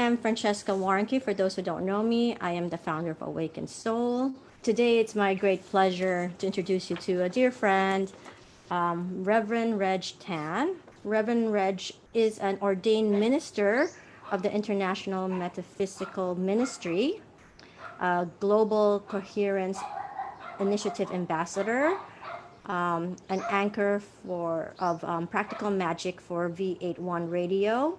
am Francesca Warnke. For those who don't know me, I am the founder of Awakened Soul. Today, it's my great pleasure to introduce you to a dear friend, Reverend Reg Tan. Reverend Reg is an ordained minister of the International Metaphysical Ministry, a Global Coherence Initiative ambassador, an anchor of Practical Magic for V81 Radio,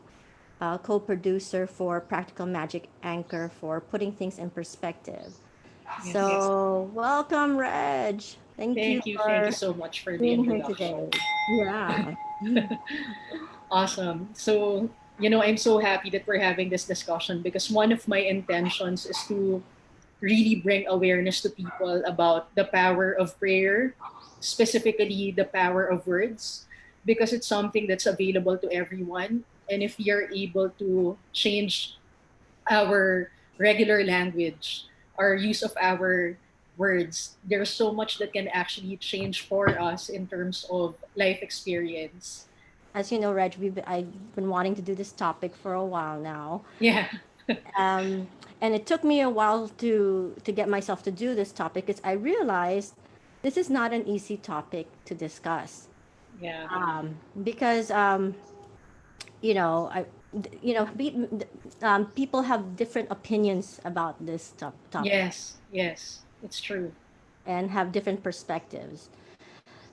co-producer for Practical Magic Anchor for Putting Things in Perspective. Yes. So, welcome, Reg. Thank you Thank you for so much for the being here introduction. today. Yeah. Awesome. So, I'm so happy that we're having this discussion because one of my intentions is to really bring awareness to people about the power of prayer, specifically the power of words, because it's something that's available to everyone. And if we are able to change our regular language, our use of our words, there's so much that can actually change for us in terms of life experience. As you know, Reg, I've been wanting to do this topic for a while now. Yeah. Um, and it took me a while to get myself to do this topic because I realized this is not an easy topic to discuss. Yeah. Because you know I you know people have different opinions about this topic Yes. It's true. and have different perspectives.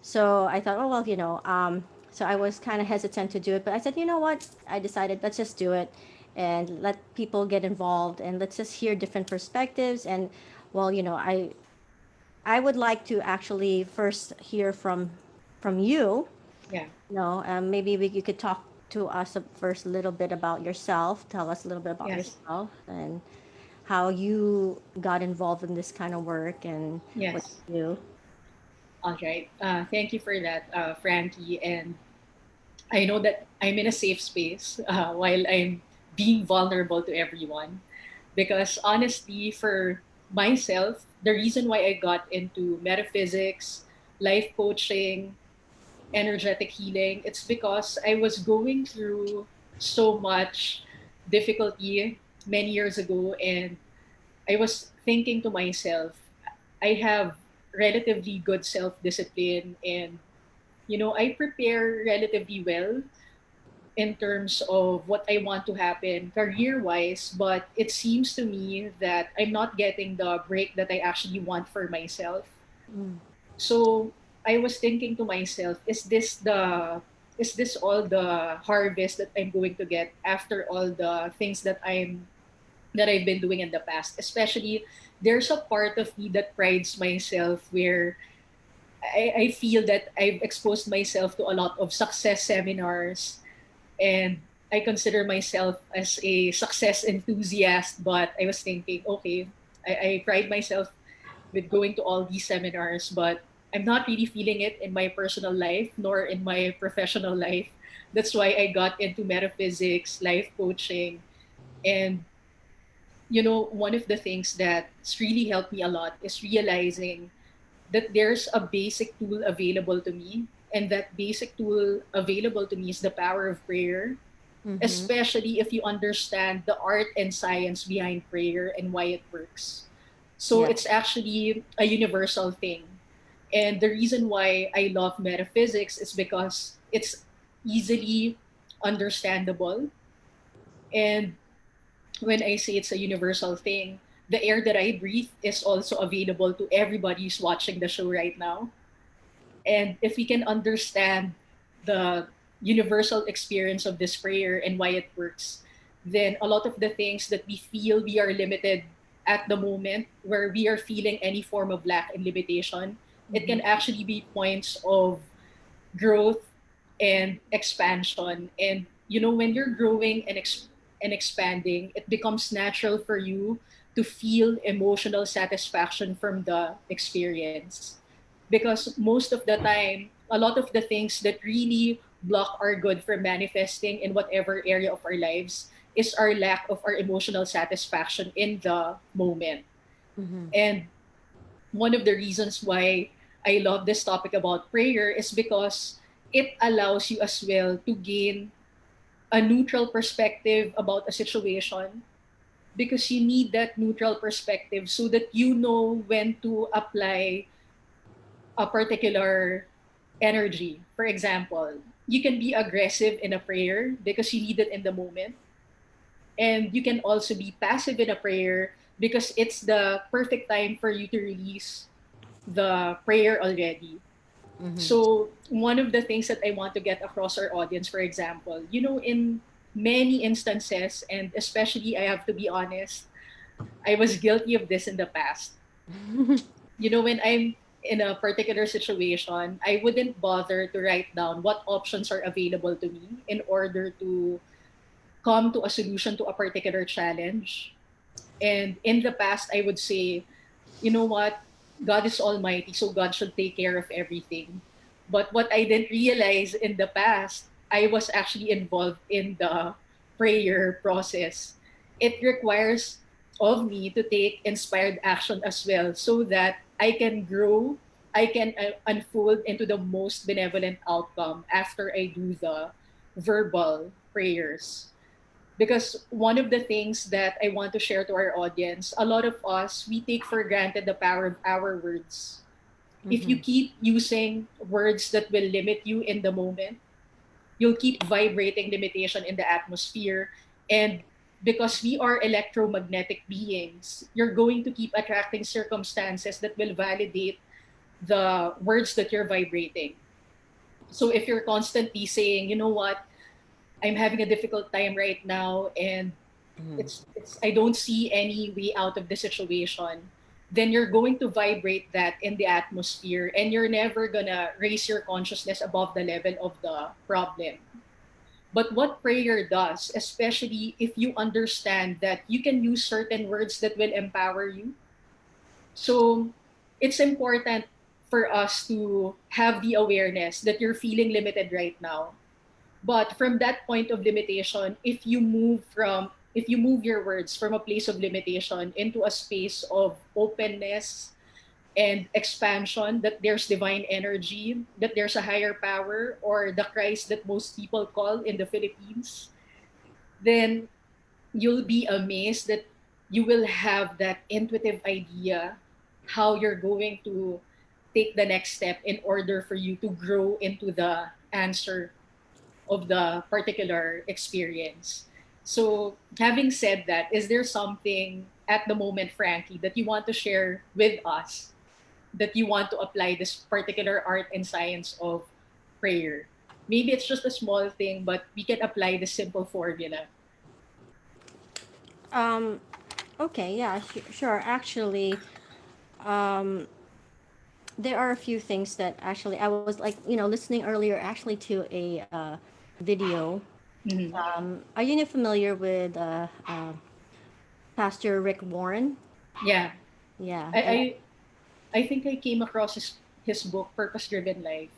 So I thought, oh well, so I was kind of hesitant to do it, but I said, you know what? I decided let's just do it and let people get involved and let's just hear different perspectives. And well, I would like to actually first hear from you. Yeah. Maybe you could talk to us first a little bit about yourself. Tell us a little bit about Yes. yourself and how you got involved in this kind of work and what Yes. you do. All right. Thank you for that, Frankie. And I know that I'm in a safe space while I'm being vulnerable to everyone. Because honestly, for myself, the reason why I got into metaphysics, life coaching, energetic healing, it's because I was going through so much difficulty many years ago. And I was thinking to myself, I have relatively good self discipline and I prepare relatively well in terms of what I want to happen career wise, but it seems to me that I'm not getting the break that I actually want for myself. Mm. So I was thinking to myself, is this all the harvest that I'm going to get after all the things that I've been doing in the past? Especially there's a part of me that prides myself where I feel that I've exposed myself to a lot of success seminars and I consider myself as a success enthusiast, but I was thinking, okay, I pride myself with going to all these seminars, but I'm not really feeling it in my personal life nor in my professional life. That's why I got into metaphysics, life coaching, and one of the things that's really helped me a lot is realizing that there's a basic tool available to me, and that basic tool available to me is the power of prayer, Mm-hmm. especially if you understand the art and science behind prayer and why it works. So Yeah. it's actually a universal thing. And the reason why I love metaphysics is because it's easily understandable. And when I say it's a universal thing, the air that I breathe is also available to everybody who's watching the show right now. And if we can understand the universal experience of this prayer and why it works, then a lot of the things that we feel we are limited at the moment, where we are feeling any form of lack and limitation, it Mm-hmm. can actually be points of growth and expansion. And when you're growing and expanding, it becomes natural for you to feel emotional satisfaction from the experience, because most of the time, a lot of the things that really block our good from manifesting in whatever area of our lives is our lack of our emotional satisfaction in the moment. Mm-hmm. And one of the reasons why I love this topic about prayer is because it allows you as well to gain a neutral perspective about a situation, because you need that neutral perspective so that you know when to apply a particular energy. For example, you can be aggressive in a prayer because you need it in the moment, and you can also be passive in a prayer because it's the perfect time for you to release the prayer already. Mm-hmm. So, one of the things that I want to get across our audience, for example, in many instances, and especially I have to be honest, I was guilty of this in the past. When I'm in a particular situation, I wouldn't bother to write down what options are available to me in order to come to a solution to a particular challenge. And in the past, I would say, you know what? God is almighty, so God should take care of everything. But what I didn't realize in the past, I was actually involved in the prayer process. It requires of me to take inspired action as well so that I can grow, I can unfold into the most benevolent outcome after I do the verbal prayers. Because one of the things that I want to share to our audience, a lot of us, we take for granted the power of our words. If Mm-hmm. you keep using words that will limit you in the moment, you'll keep vibrating limitation in the atmosphere. And because we are electromagnetic beings, you're going to keep attracting circumstances that will validate the words that you're vibrating. So if you're constantly saying, you know what, I'm having a difficult time right now, and Mm-hmm. it's I don't see any way out of the situation, then you're going to vibrate that in the atmosphere, and you're never gonna raise your consciousness above the level of the problem. But what prayer does, especially if you understand that you can use certain words that will empower you, so it's important for us to have the awareness that you're feeling limited right now. But from that point of limitation, if you move your words from a place of limitation into a space of openness and expansion, that there's divine energy, that there's a higher power, or the Christ that most people call in the Philippines, then you'll be amazed that you will have that intuitive idea how you're going to take the next step in order for you to grow into the answer of the particular experience. So, having said that, is there something at the moment, Frankie, that you want to share with us, that you want to apply this particular art and science of prayer? Maybe it's just a small thing, but we can apply the simple formula. Um, okay, yeah, sure. Actually, um, there are a few things that actually I was like, listening earlier actually to a video. Mhm. Are you familiar with Pastor Rick Warren? Yeah, Yeah, and I think I came across his book, Purpose Driven Life.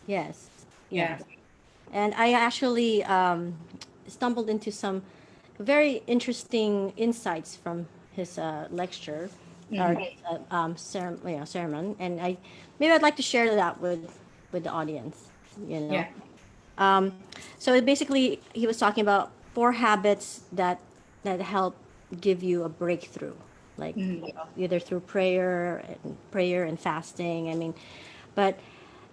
yes, Yeah. yes. And I actually stumbled into some very interesting insights from his lecture or Mhm. his sermon, and maybe I'd like to share that with the audience. You know, Yeah. um, so basically, he was talking about four habits that help give you a breakthrough, like Mhm. either through prayer and fasting. I mean, but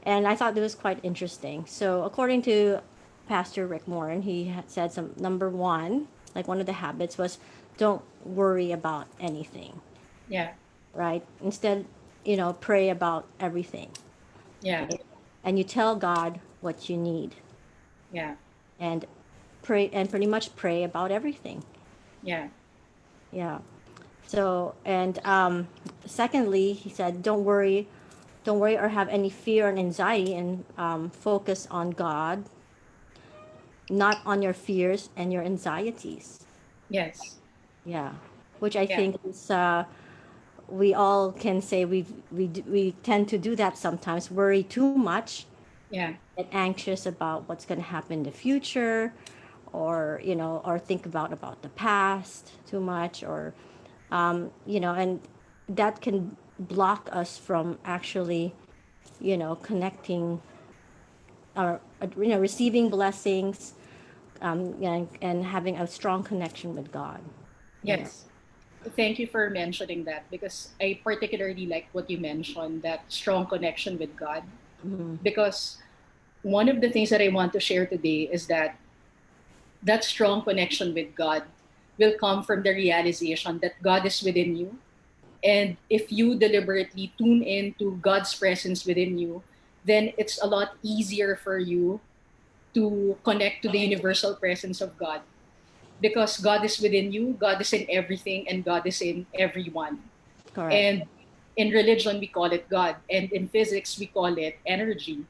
and I thought it was quite interesting. So according to Pastor Rick Warren, he had said some number one, like one of the habits was don't worry about anything, Yeah. right? Instead, pray about everything, Yeah. right? And you tell God what you need Yeah. and pray and pretty much pray about everything. Yeah. Yeah. So, and secondly, he said, don't worry or have any fear and anxiety, and focus on God, not on your fears and your anxieties. Yes. Yeah, which I Yeah. think is we all can say we tend to do that sometimes. Worry too much, Yeah. get anxious about what's going to happen in the future, or think about the past too much, or and that can block us from actually connecting or receiving blessings, and having a strong connection with God. Yeah. Yes. Thank you for mentioning that, because I particularly like what you mentioned, that strong connection with God. Because one of the things that I want to share today is that that strong connection with God will come from the realization that God is within you. And if you deliberately tune into God's presence within you, then it's a lot easier for you to connect to the universal presence of God, because God is within you, God is in everything, and God is in everyone. Correct. And in religion, we call it God, and in physics, we call it energy.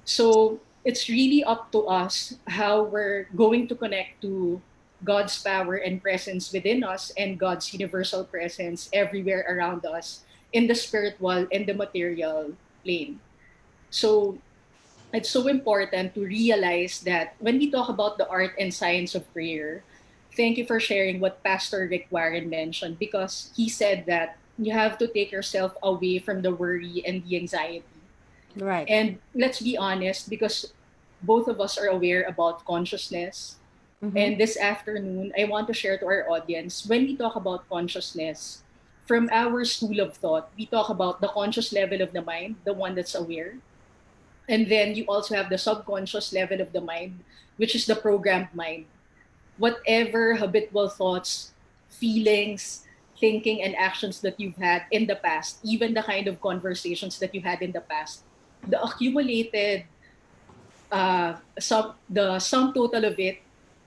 So it's really up to us how we're going to connect to God's power and presence within us, and God's universal presence everywhere around us in the spiritual and the material plane. So it's so important to realize that when we talk about the art and science of prayer, thank you for sharing what Pastor Rick Warren mentioned, because he said that you have to take yourself away from the worry and the anxiety. Right. And let's be honest, because both of us are aware about consciousness. And this afternoon, I want to share to our audience, when we talk about consciousness, from our school of thought, we talk about the conscious level of the mind, the one that's aware. And then you also have the subconscious level of the mind, which is the programmed mind. Whatever habitual thoughts, feelings, thinking, and actions that you've had in the past, even the kind of conversations that you had in the past, the accumulated the sum total of it,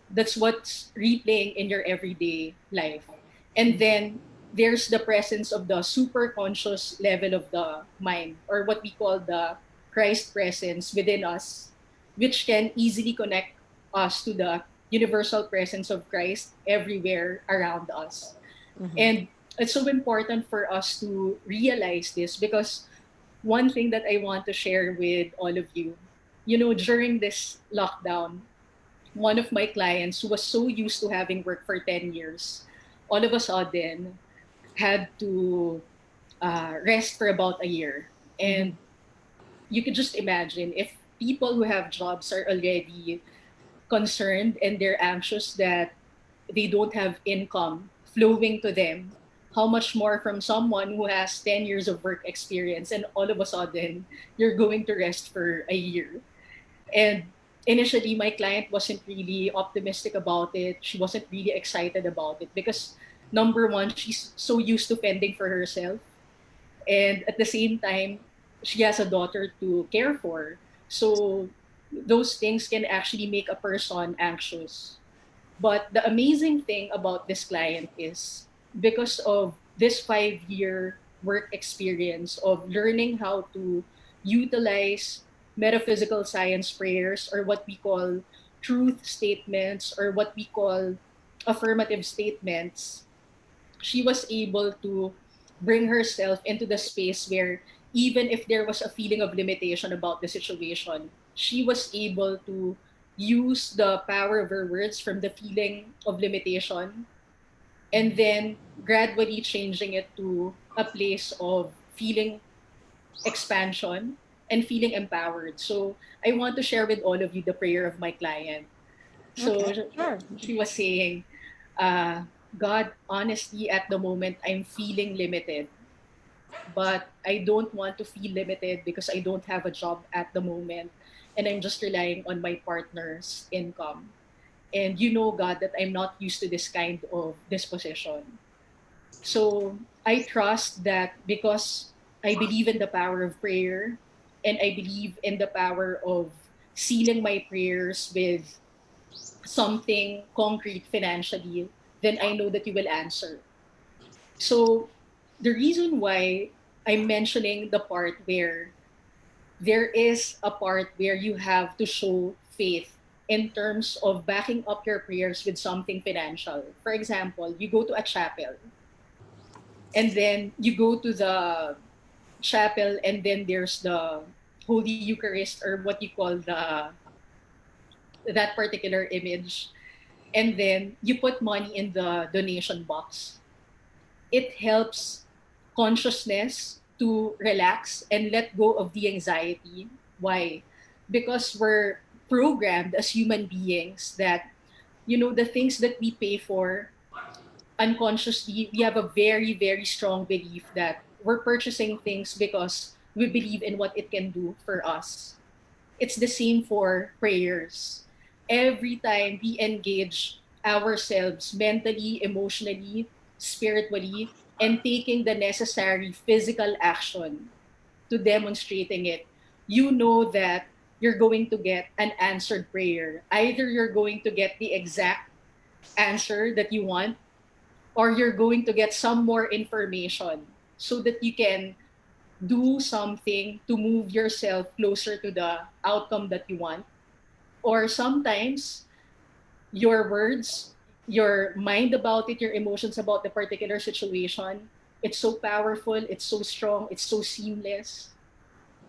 that's what's replaying in your everyday life. And then there's the presence of the super conscious level of the mind, or what we call the Christ presence within us, which can easily connect us to the universal presence of Christ everywhere around us. And it's so important for us to realize this, because one thing that I want to share with all of you, during this lockdown, one of my clients who was so used to having work for 10 years, all of a sudden had to rest for about a year. And you could just imagine, if people who have jobs are already concerned and they're anxious that they don't have income flowing to them, how much more from someone who has 10 years of work experience, and all of a sudden you're going to rest for a year. And initially, my client wasn't really optimistic about it. She wasn't really excited about it, because number one, she's so used to fending for herself. And at the same time, she has a daughter to care for. So those things can actually make a person anxious. But the amazing thing about this client is, because of this 5 year work experience of learning how to utilize metaphysical science prayers, or what we call truth statements, or what we call affirmative statements, she was able to bring herself into the space where, even if there was a feeling of limitation about the situation, she was able to use the power of her words from the feeling of limitation, and then gradually changing it to a place of feeling expansion and feeling empowered. So I want to share with all of you the prayer of my client. So Okay. Sure. she was saying, uh, God, honestly, at the moment, I'm feeling limited, but I don't want to feel limited because I don't have a job at the moment, and I'm just relying on my partner's income. And you know, God, that I'm not used to this kind of disposition. So I trust that, because I believe in the power of prayer, and I believe in the power of sealing my prayers with something concrete financially, then I know that you will answer. So the reason why I'm mentioning the part where there is a part where you have to show faith in terms of backing up your prayers with something financial. For example, you go to a chapel, and then you go to the chapel, and then there's the Holy Eucharist, or what you call the that particular image, and then you put money in the donation box. It helps consciousness to relax and let go of the anxiety. Why? Because we're programmed as human beings that, the things that we pay for unconsciously, we have a very, very strong belief that we're purchasing things because we believe in what it can do for us. It's the same for prayers. Every time we engage ourselves mentally, emotionally, spiritually, and taking the necessary physical action to demonstrating it, you know that you're going to get an answered prayer. Either you're going to get the exact answer that you want, or you're going to get some more information so that you can do something to move yourself closer to the outcome that you want. Or sometimes your words, your mind about it, your emotions about the particular situation, it's so powerful, it's so strong, it's so seamless.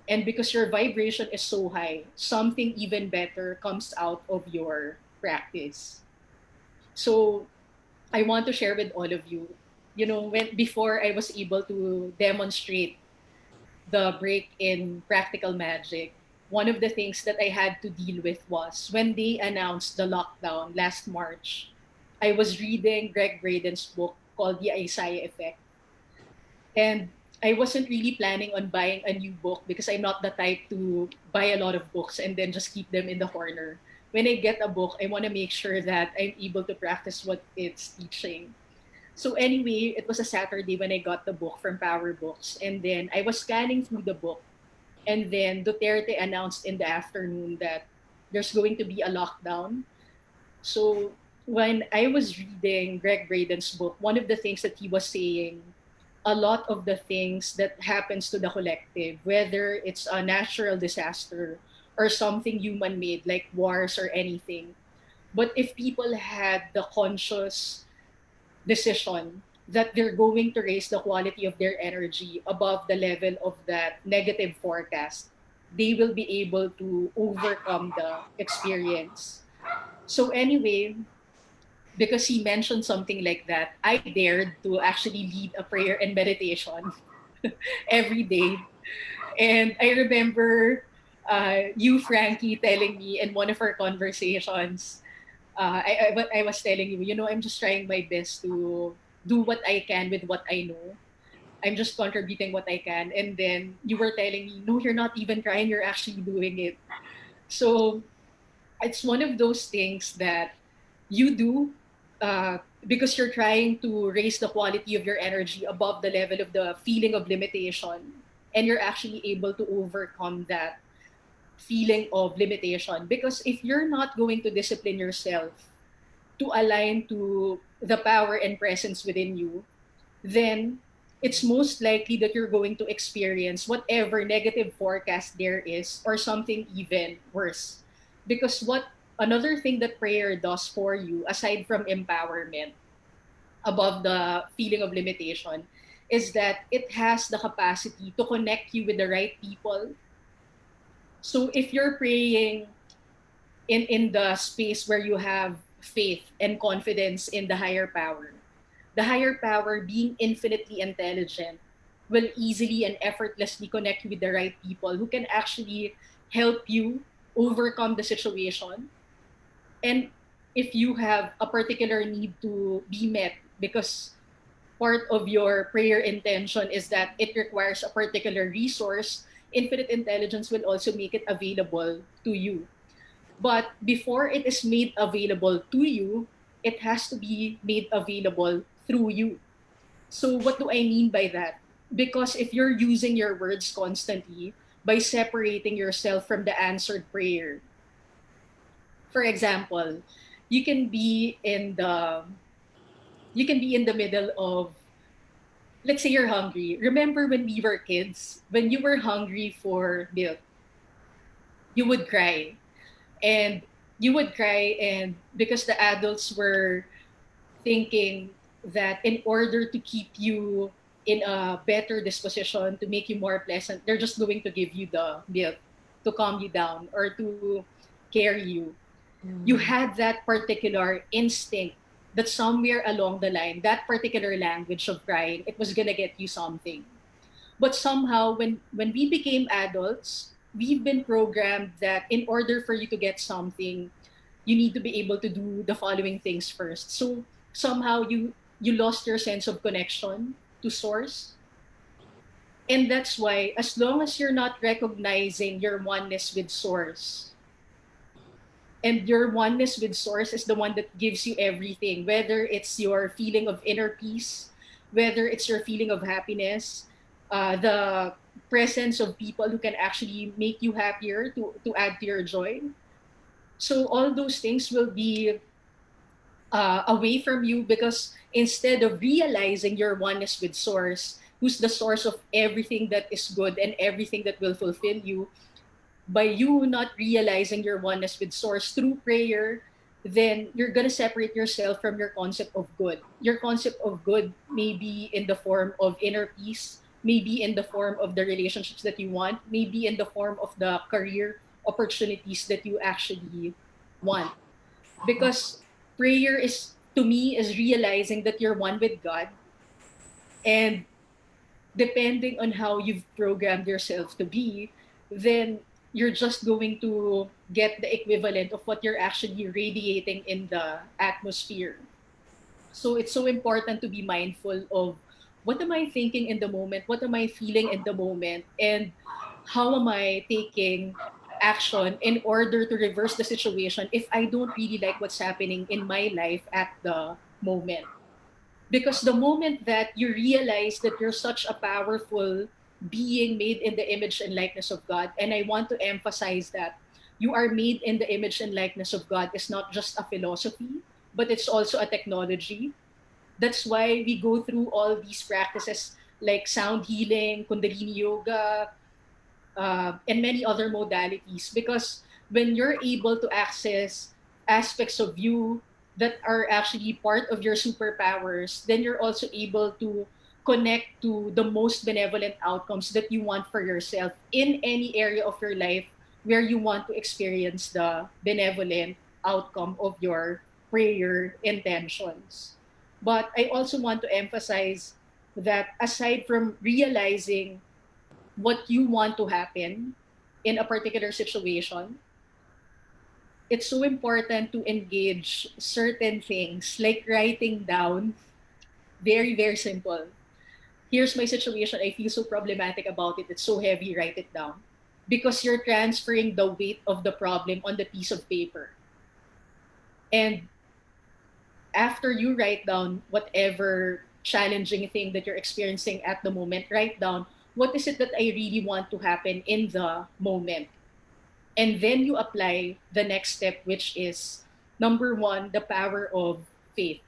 And because your vibration is so high, something even better comes out of your practice. So I want to share with all of you, when before I was able to demonstrate the break in practical magic, one of the things that I had to deal with was when they announced the lockdown last March, I was reading Greg Braden's book called The Isaiah Effect. And I wasn't really planning on buying a new book because I'm not the type to buy a lot of books and then just keep them in the corner. When I get a book, I want to make sure that I'm able to practice what it's teaching. So anyway, it was a Saturday when I got the book from Power Books, and then I was scanning through the book, and then Duterte announced in the afternoon that there's going to be a lockdown. So when I was reading Greg Braden's book, one of the things that he was saying, a lot of the things that happens to the collective, whether it's a natural disaster or something human made like wars or anything, but if people had the conscious decision that they're going to raise the quality of their energy above the level of that negative forecast, they will be able to overcome the experience. So, anyway, because he mentioned something like that, I dared to actually lead a prayer and meditation every day. And I remember you, Frankie, telling me in one of our conversations, I was telling you, I'm just trying my best to do what I can with what I know. I'm just contributing what I can. And then you were telling me, no, you're not even trying, you're actually doing it. So it's one of those things that you do because you're trying to raise the quality of your energy above the level of the feeling of limitation. And you're actually able to overcome that feeling of limitation. Because if you're not going to discipline yourself to align to the power and presence within you, then it's most likely that you're going to experience whatever negative forecast there is or something even worse. Because what another thing that prayer does for you, aside from empowerment, above the feeling of limitation, is that it has the capacity to connect you with the right people. So if you're praying in the space where you have faith and confidence in the higher power being infinitely intelligent will easily and effortlessly connect you with the right people who can actually help you overcome the situation. And if you have a particular need to be met because part of your prayer intention is that it requires a particular resource, infinite intelligence will also make it available to you. But before it is made available to you, it has to be made available through you. So, what do I mean by that? Because if you're using your words constantly by separating yourself from the answered prayer, for example, you can be in the you can be in the middle of, let's say you're hungry. Remember when we were kids, when you were hungry for milk, you would cry, and and because the adults were thinking that in order to keep you in a better disposition, to make you more pleasant, they're just going to give you the milk to calm you down or to carry you. You had that particular instinct that somewhere along the line, that particular language of crying, it was gonna get you something. But somehow when we became adults, we've been programmed that in order for you to get something, you need to be able to do the following things first. So somehow you lost your sense of connection to source. And that's why, as long as you're not recognizing your oneness with source, and your oneness with source is the one that gives you everything, whether it's your feeling of inner peace, whether it's your feeling of happiness, the presence of people who can actually make you happier to add to your joy. So all those things will be away from you, because instead of realizing your oneness with source, who's the source of everything that is good and everything that will fulfill you, by you not realizing your oneness with source through prayer, then you're going to separate yourself from your concept of good. Your concept of good may be in the form of inner peace, maybe in the form of the relationships that you want, maybe in the form of the career opportunities that you actually want. Because prayer is, to me, is realizing that you're one with God, and depending on how you've programmed yourself to be, then you're just going to get the equivalent of what you're actually radiating in the atmosphere. So it's so important to be mindful of, what am I thinking in the moment? What am I feeling in the moment? And how am I taking action in order to reverse the situation if I don't really like what's happening in my life at the moment? Because the moment that you realize that you're such a powerful being made in the image and likeness of God, and I want to emphasize that you are made in the image and likeness of God is not just a philosophy, but it's also a technology. That's why we go through all these practices like sound healing, Kundalini yoga, and many other modalities. Because when you're able to access aspects of you that are actually part of your superpowers, then you're also able to connect to the most benevolent outcomes that you want for yourself in any area of your life where you want to experience the benevolent outcome of your prayer intentions. But I also want to emphasize that aside from realizing what you want to happen in a particular situation, it's so important to engage certain things like writing down. Very, very simple. Here's my situation. I feel so problematic about it. It's so heavy. Write it down. Because you're transferring the weight of the problem on the piece of paper. And after you write down whatever challenging thing that you're experiencing at the moment, write down, what is it that I really want to happen in the moment? And then you apply the next step, which is number one, the power of faith.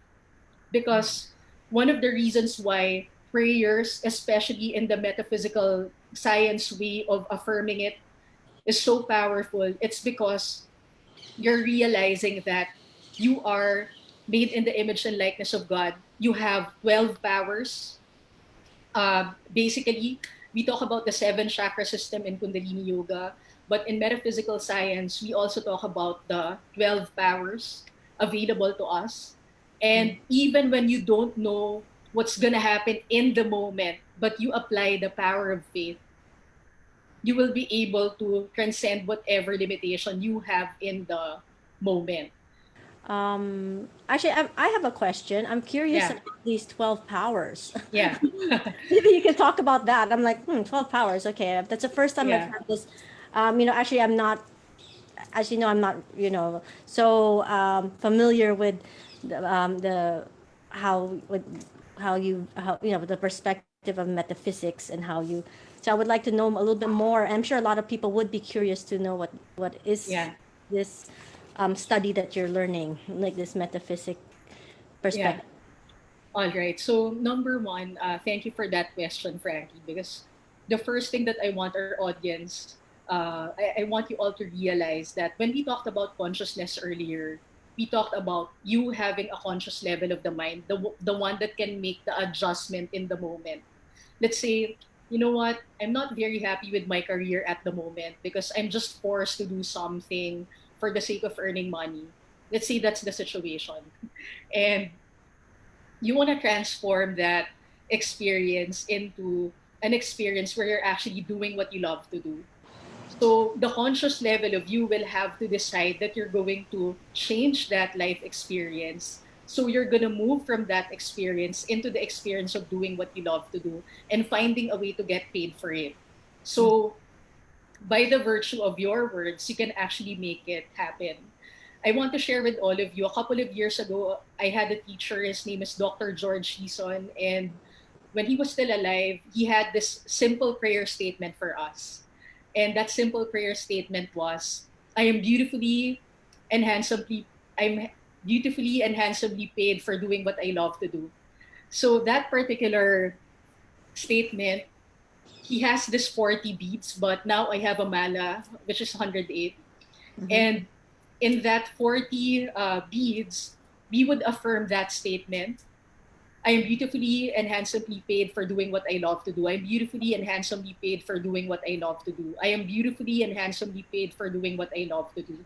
Because one of the reasons why prayers, especially in the metaphysical science way of affirming it, is so powerful, it's because you're realizing that you are made in the image and likeness of God. You have 12 powers. Basically, we talk about the seven chakra system in Kundalini Yoga, but in metaphysical science, we also talk about the 12 powers available to us. And even when you don't know what's going to happen in the moment, but you apply the power of faith, you will be able to transcend whatever limitation you have in the moment. Actually, I have a question. I'm curious Yeah, about these 12 powers. yeah, Maybe you can talk about that. I'm like, 12 powers. Okay, that's the first time I've yeah, heard this. Actually, I'm not, as you know, I'm not, so familiar with the how with how the perspective of metaphysics and how you. So I would like to know a little bit more. I'm sure a lot of people would be curious to know what is yeah, this study that you're learning, like this metaphysic yeah. perspective. All right. So number one, thank you for that question, Frankie, because the first thing that I want our audience, I want you all to realize that when we talked about consciousness earlier, we talked about you having a conscious level of the mind, the one that can make the adjustment in the moment. Let's say, you know what, I'm not very happy with my career at the moment because I'm just forced to do something for the sake of earning money. Let's say that's the situation. And you want to transform that experience into an experience where you're actually doing what you love to do. So the conscious level of you will have to decide that you're going to change that life experience. So you're going to move from that experience into the experience of doing what you love to do and finding a way to get paid for it. So by the virtue of your words, you can actually make it happen. I want to share with all of you, a couple of years ago, I had a teacher, his name is Dr. George Heason, and when he was still alive, he had this simple prayer statement for us. And that simple prayer statement was, I am beautifully and handsomely, I'm beautifully and handsomely paid for doing what I love to do. So that particular statement, he has this 40 beads, but now I have a mala, which is 108. Mm-hmm. And in that 40 beads, we would affirm that statement. I am beautifully and handsomely paid for doing what I love to do. I am beautifully and handsomely paid for doing what I love to do. I am beautifully and handsomely paid for doing what I love to do.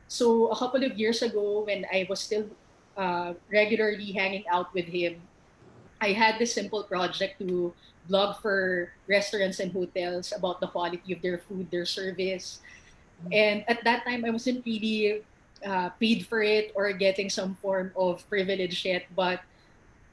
So a couple of years ago, when I was still regularly hanging out with him, I had this simple project to blog for restaurants and hotels about the quality of their food, their service. And at that time, I wasn't really paid for it or getting some form of privilege yet. But,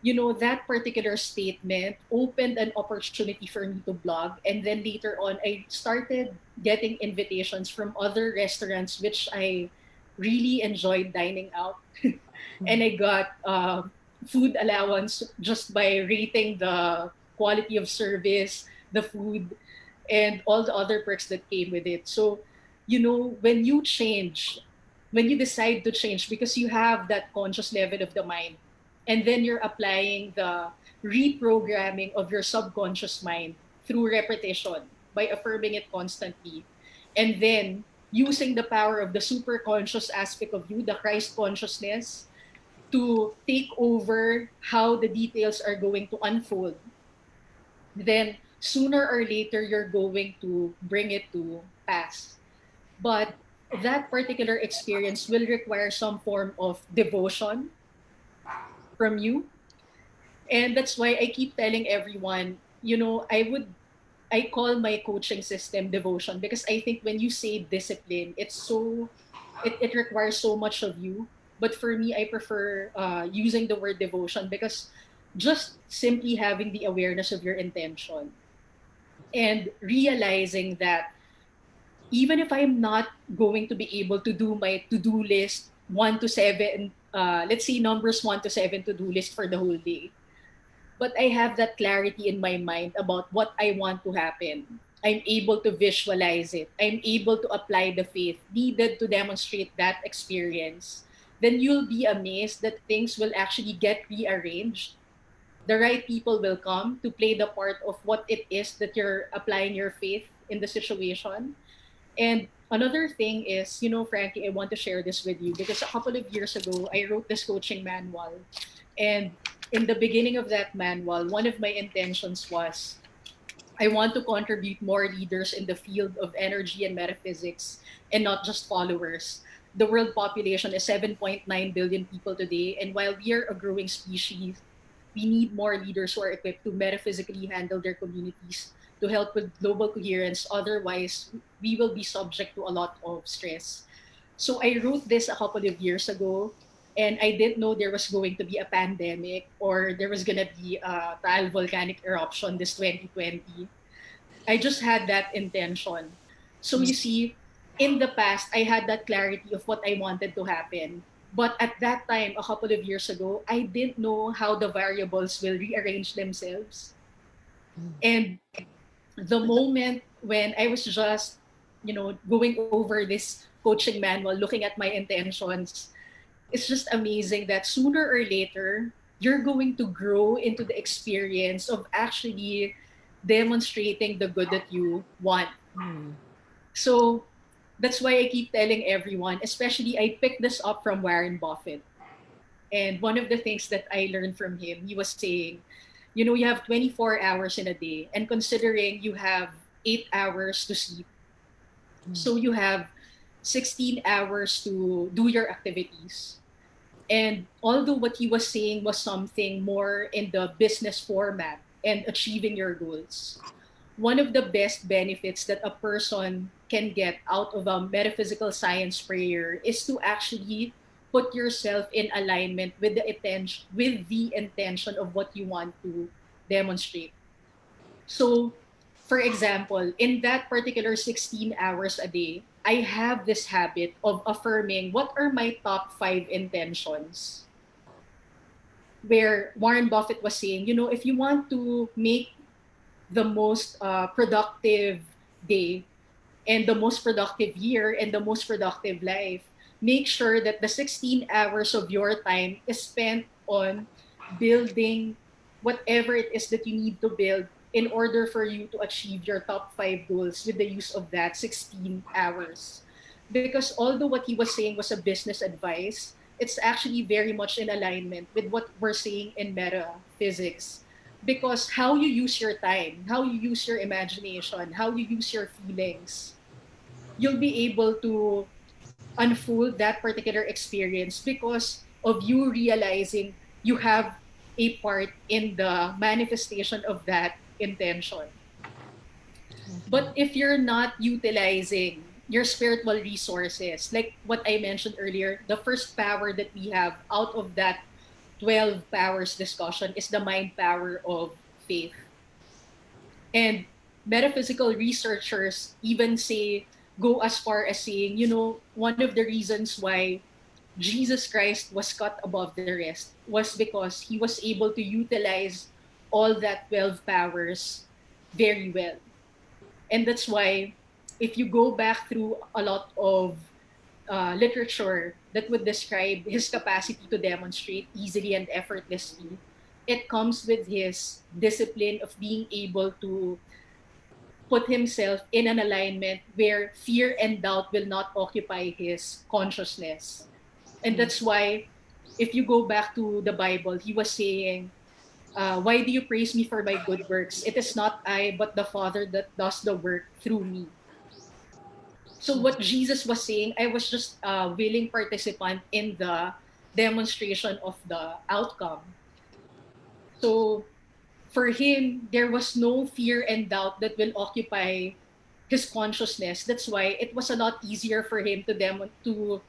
you know, that particular statement opened an opportunity for me to blog. And then later on, I started getting invitations from other restaurants, which I really enjoyed dining out. And I got food allowance just by rating the quality of service, the food, and all the other perks that came with it. So, you know, when you change, when you decide to change, because you have that conscious level of the mind, and then you're applying the reprogramming of your subconscious mind through repetition by affirming it constantly, and then using the power of the super conscious aspect of you, the Christ consciousness, to take over how the details are going to unfold, then sooner or later you're going to bring it to pass. But that particular experience will require some form of devotion from you. And that's why I keep telling everyone, you know, I call my coaching system devotion, because I think when you say discipline, it requires so much of you. But for me, I prefer using the word devotion, because just simply having the awareness of your intention and realizing that even if I'm not going to be able to do my to-do list 1 to 7, let's see, numbers 1 to 7 to-do list for the whole day, but I have that clarity in my mind about what I want to happen. I'm able to visualize it. I'm able to apply the faith needed to demonstrate that experience. Then you'll be amazed that things will actually get rearranged. The right people will come to play the part of what it is that you're applying your faith in the situation. And another thing is, you know, Frankie, I want to share this with you, because a couple of years ago, I wrote this coaching manual. And in the beginning of that manual, one of my intentions was I want to contribute more leaders in the field of energy and metaphysics, and not just followers. The world population is 7.9 billion people today. And while we are a growing species, we need more leaders who are equipped to metaphysically handle their communities to help with global coherence. Otherwise, we will be subject to a lot of stress. So I wrote this a couple of years ago, and I didn't know there was going to be a pandemic, or there was going to be a trial volcanic eruption this 2020. I just had that intention. So you see, in the past, I had that clarity of what I wanted to happen. But at that time, a couple of years ago, I didn't know how the variables will rearrange themselves. And the moment when I was just, you know, going over this coaching manual, looking at my intentions, it's just amazing that sooner or later, you're going to grow into the experience of actually demonstrating the good that you want. So that's why I keep telling everyone, especially I picked this up from Warren Buffett. And one of the things that I learned from him, he was saying, you know, you have 24 hours in a day, and considering you have 8 hours to sleep, so you have 16 hours to do your activities. And although what he was saying was something more in the business format and achieving your goals, one of the best benefits that a person can get out of a metaphysical science prayer is to actually put yourself in alignment with the intention of what you want to demonstrate. So, for example, in that particular 16 hours a day, I have this habit of affirming what are my top 5 intentions. Where Warren Buffett was saying, if you want to make the most productive day and the most productive year and the most productive life, make sure that the 16 hours of your time is spent on building whatever it is that you need to build in order for you to achieve your top 5 goals with the use of that 16 hours. Because although what he was saying was a business advice, it's actually very much in alignment with what we're saying in metaphysics. Because how you use your time, how you use your imagination, how you use your feelings, you'll be able to unfold that particular experience because of you realizing you have a part in the manifestation of that intention. But if you're not utilizing your spiritual resources, like what I mentioned earlier, the first power that we have out of that 12 powers discussion is the mind power of faith. And metaphysical researchers even go as far as saying, one of the reasons why Jesus Christ was cut above the rest was because he was able to utilize all that 12 powers very well. And that's why if you go back through a lot of literature that would describe his capacity to demonstrate easily and effortlessly, it comes with his discipline of being able to put himself in an alignment where fear and doubt will not occupy his consciousness. And that's why, if you go back to the Bible, he was saying, why do you praise me for my good works? It is not I, but the Father that does the work through me. So what Jesus was saying, I was just a willing participant in the demonstration of the outcome. So for him, there was no fear and doubt that will occupy his consciousness. That's why it was a lot easier for him to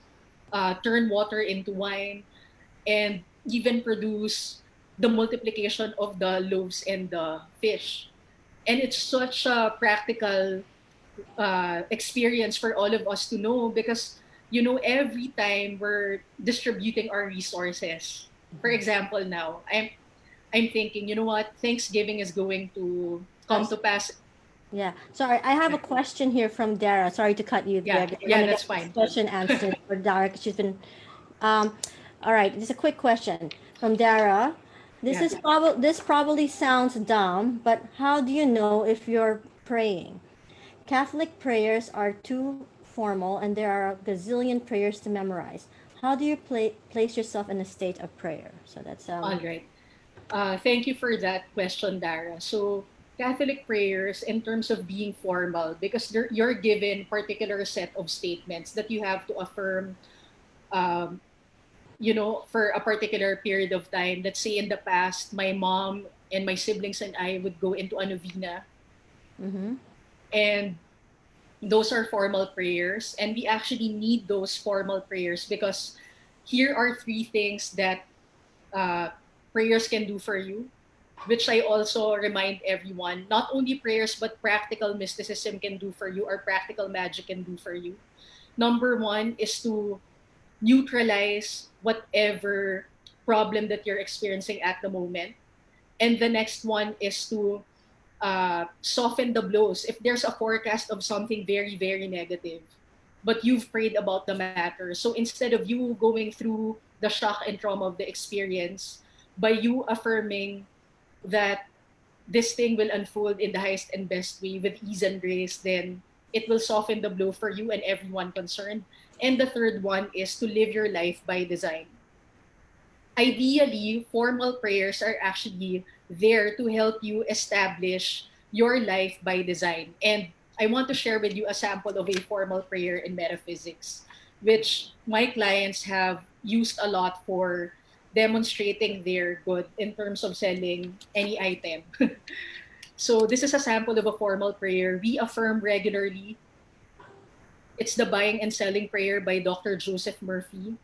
turn water into wine and even produce the multiplication of the loaves and the fish. And it's such a practical experience for all of us to know because every time we're distributing our resources. For example, now I'm thinking, you know what, Thanksgiving is going to come to pass. Yeah. Sorry, I have a question here from Dara. Sorry to cut you, Yeah, Greg. I want yeah, to that's get this fine. question answered for Dara 'cause she's been. Um, all right, just a quick question from Dara. Yeah. This probably sounds dumb, but how do you know if you're praying? Catholic prayers are too formal, and there are a gazillion prayers to memorize. How do you place yourself in a state of prayer? So that's All right. Thank you for that question, Dara. So Catholic prayers, in terms of being formal, because you're given particular set of statements that you have to affirm, um, for a particular period of time. Let's say in the past, my mom and my siblings and I would go into a novena, Mm-hmm. and those are formal prayers, and we actually need those formal prayers because here are 3 things that uh, prayers can do for you, which I also remind everyone. Not only prayers, but practical mysticism can do for you, or practical magic can do for you. Number one is to neutralize whatever problem that you're experiencing at the moment. And the next one is to soften the blows. If there's a forecast of something very, very negative, but you've prayed about the matter. So instead of you going through the shock and trauma of the experience, by you affirming that this thing will unfold in the highest and best way with ease and grace, then it will soften the blow for you and everyone concerned. And the third one is to live your life by design. Ideally, formal prayers are actually there to help you establish your life by design. And I want to share with you a sample of a formal prayer in metaphysics, which my clients have used a lot for demonstrating their good in terms of selling any item. So this is a sample of a formal prayer we affirm regularly. It's the buying and selling prayer by Dr. Joseph Murphy.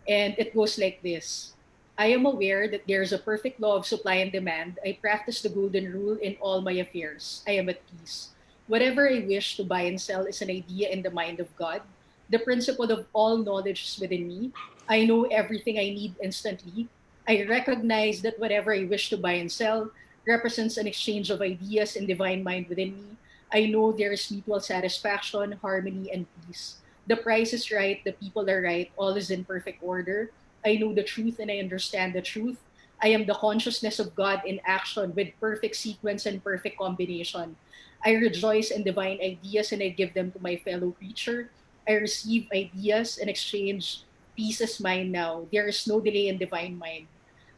And it goes like this. I am aware that there is a perfect law of supply and demand. I practice the golden rule in all my affairs. I am at peace. Whatever I wish to buy and sell is an idea in the mind of God. The principle of all knowledge is within me. I know everything I need instantly. I recognize that whatever I wish to buy and sell represents an exchange of ideas in divine mind within me. I know there is mutual satisfaction, harmony, and peace. The price is right, the people are right, all is in perfect order. I know the truth and I understand the truth. I am the consciousness of God in action with perfect sequence and perfect combination. I rejoice in divine ideas and I give them to my fellow creature. I receive ideas and exchange peace is mine now. There is no delay in divine mind.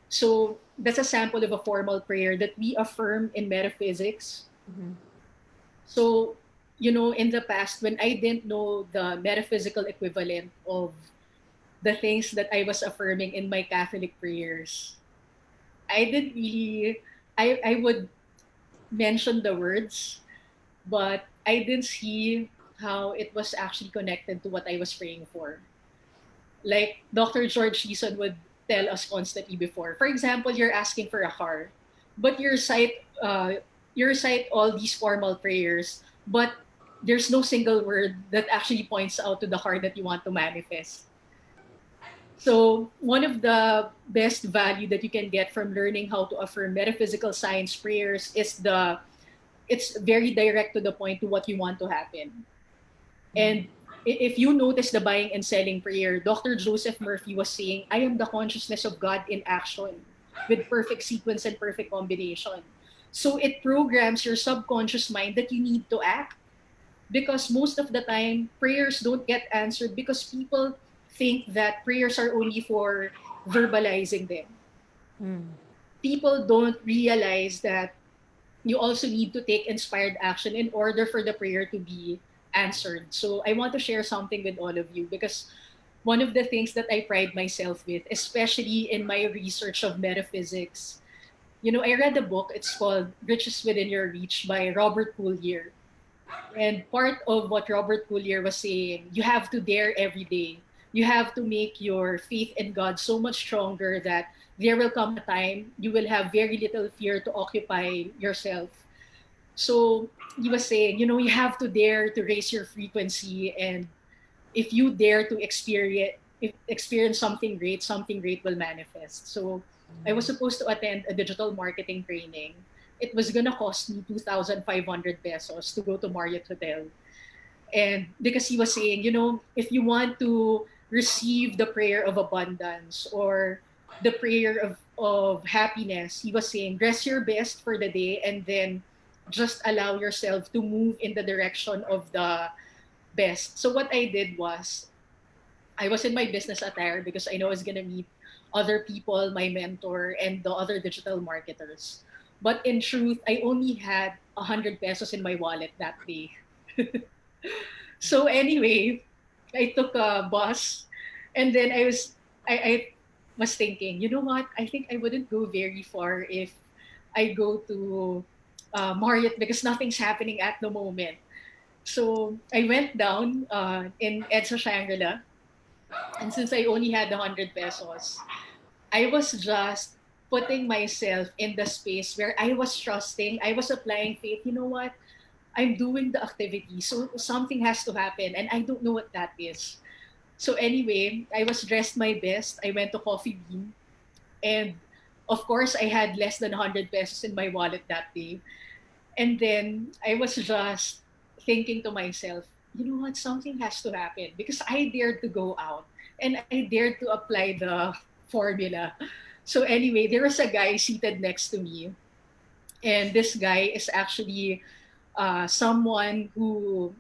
So that's a sample of a formal prayer that we affirm in metaphysics. Mm-hmm. So, in the past, when I didn't know the metaphysical equivalent of the things that I was affirming in my Catholic prayers, I didn't really, I would mention the words, but I didn't see how it was actually connected to what I was praying for. Like Dr. George Leeson would tell us constantly before. For example, you're asking for a car, but you recite all these formal prayers, but there's no single word that actually points out to the car that you want to manifest. So one of the best value that you can get from learning how to affirm metaphysical science prayers is it's very direct to the point to what you want to happen. And if you notice the buying and selling prayer, Dr. Joseph Murphy was saying, I am the consciousness of God in action with perfect sequence and perfect combination. So it programs your subconscious mind that you need to act because most of the time prayers don't get answered because people think that prayers are only for verbalizing them. Mm. People don't realize that you also need to take inspired action in order for the prayer to be answered. So I want to share something with all of you because one of the things that I pride myself with, especially in my research of metaphysics, I read a book. It's called Riches Within Your Reach by Robert Collier. And part of what Robert Collier was saying, you have to dare every day. You have to make your faith in God so much stronger that there will come a time you will have very little fear to occupy yourself. So he was saying, you have to dare to raise your frequency. And if you dare to experience something great will manifest. So I was supposed to attend a digital marketing training. It was gonna cost me 2,500 pesos to go to Marriott Hotel. And because he was saying, if you want to receive the prayer of abundance or the prayer of happiness, he was saying, dress your best for the day and then just allow yourself to move in the direction of the best. So what I did was I was in my business attire because I know I was gonna meet other people, my mentor, and the other digital marketers. But in truth, I only had 100 pesos in my wallet that day. So anyway, I took a bus, and then I was thinking, you know what? I think I wouldn't go very far if I go to Marriott because nothing's happening at the moment. So I went down in EDSA Shangri-La, and since I only had 100 pesos, I was just putting myself in the space where I was trusting, I was applying faith. You know what? I'm doing the activity, so something has to happen, and I don't know what that is. So anyway, I was dressed my best. I went to Coffee Bean, and of course, I had less than 100 pesos in my wallet that day. And then I was just thinking to myself, you know what, something has to happen because I dared to go out and I dared to apply the formula. So anyway, there was a guy seated next to me, and this guy is actually someone who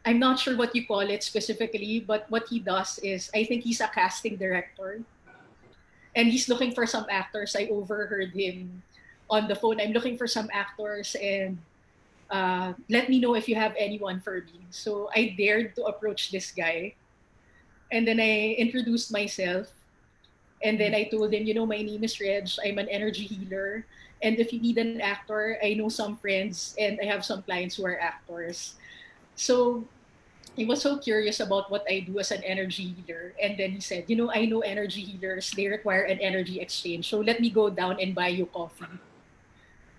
I'm not sure what you call it specifically, but what he does is I think he's a casting director and he's looking for some actors. I overheard him on the phone. I'm looking for some actors and let me know if you have anyone for me. So I dared to approach this guy and then I introduced myself. And then I told him, my name is Reg. I'm an energy healer. And if you need an actor, I know some friends and I have some clients who are actors. So he was so curious about what I do as an energy healer. And then he said, I know energy healers, they require an energy exchange. So let me go down and buy you coffee.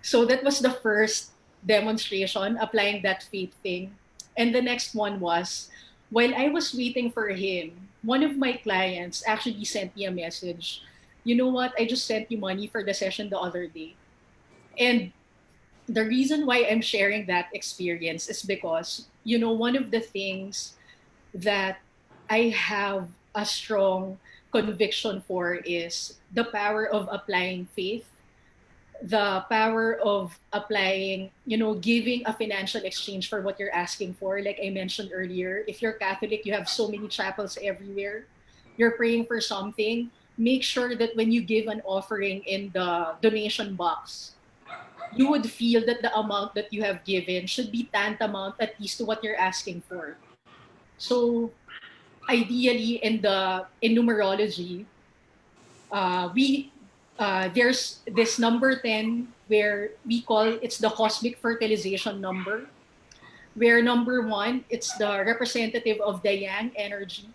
So that was the first demonstration, applying that faith thing. And the next one was, while I was waiting for him, one of my clients actually sent me a message. You know what? I just sent you money for the session the other day. And the reason why I'm sharing that experience is because, one of the things that I have a strong conviction for is the power of applying faith, the power of applying, giving a financial exchange for what you're asking for. Like I mentioned earlier, if you're Catholic, you have so many chapels everywhere. You're praying for something. Make sure that when you give an offering in the donation box, you would feel that the amount that you have given should be tantamount at least to what you're asking for. So ideally in numerology, we there's this number 10 where we call it's the cosmic fertilization number, where number 1 it's the representative of the yang energy,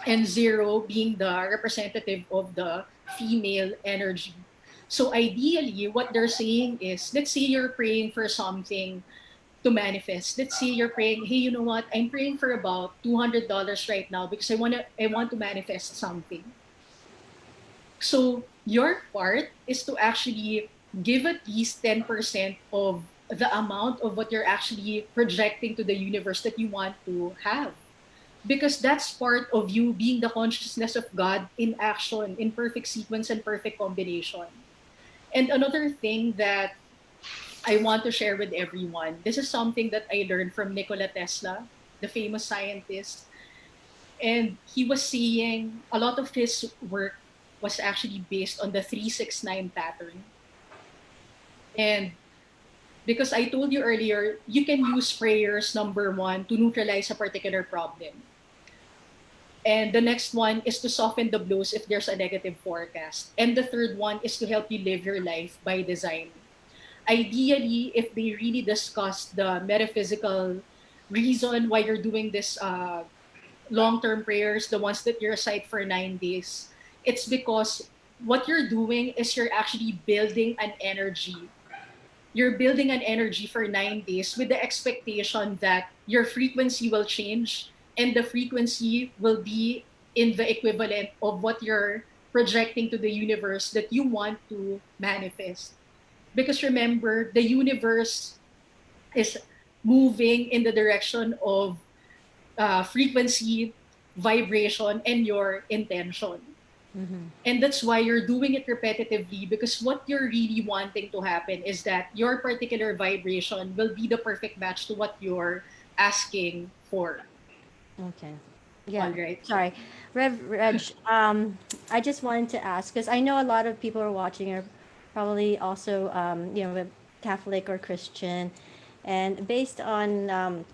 and 0 being the representative of the female energy. So ideally what they're saying is, let's say you're praying for something to manifest. Let's say you're praying, hey, you know what? I'm praying for about $200 right now because I want to manifest something. So your part is to actually give at least 10% of the amount of what you're actually projecting to the universe that you want to have. Because that's part of you being the consciousness of God in action, in perfect sequence and perfect combination. And another thing that I want to share with everyone, this is something that I learned from Nikola Tesla, the famous scientist. And he was saying a lot of his work was actually based on the 369 pattern. And because I told you earlier, you can use prayers, number 1, to neutralize a particular problem. And the next one is to soften the blows if there's a negative forecast. And the third one is to help you live your life by design. Ideally, if they really discuss the metaphysical reason why you're doing this long-term prayers, the ones that you recite for 9 days, it's because what you're doing is you're actually building an energy. You're building an energy for 9 days with the expectation that your frequency will change and the frequency will be in the equivalent of what you're projecting to the universe that you want to manifest. Because remember, the universe is moving in the direction of frequency, vibration, and your intention. And that's why you're doing it repetitively, because what you're really wanting to happen is that your particular vibration will be the perfect match to what you're asking for. Okay. All Yeah. right. Sorry. Reg, I just wanted to ask because I know a lot of people are watching are probably also, Catholic or Christian. And based on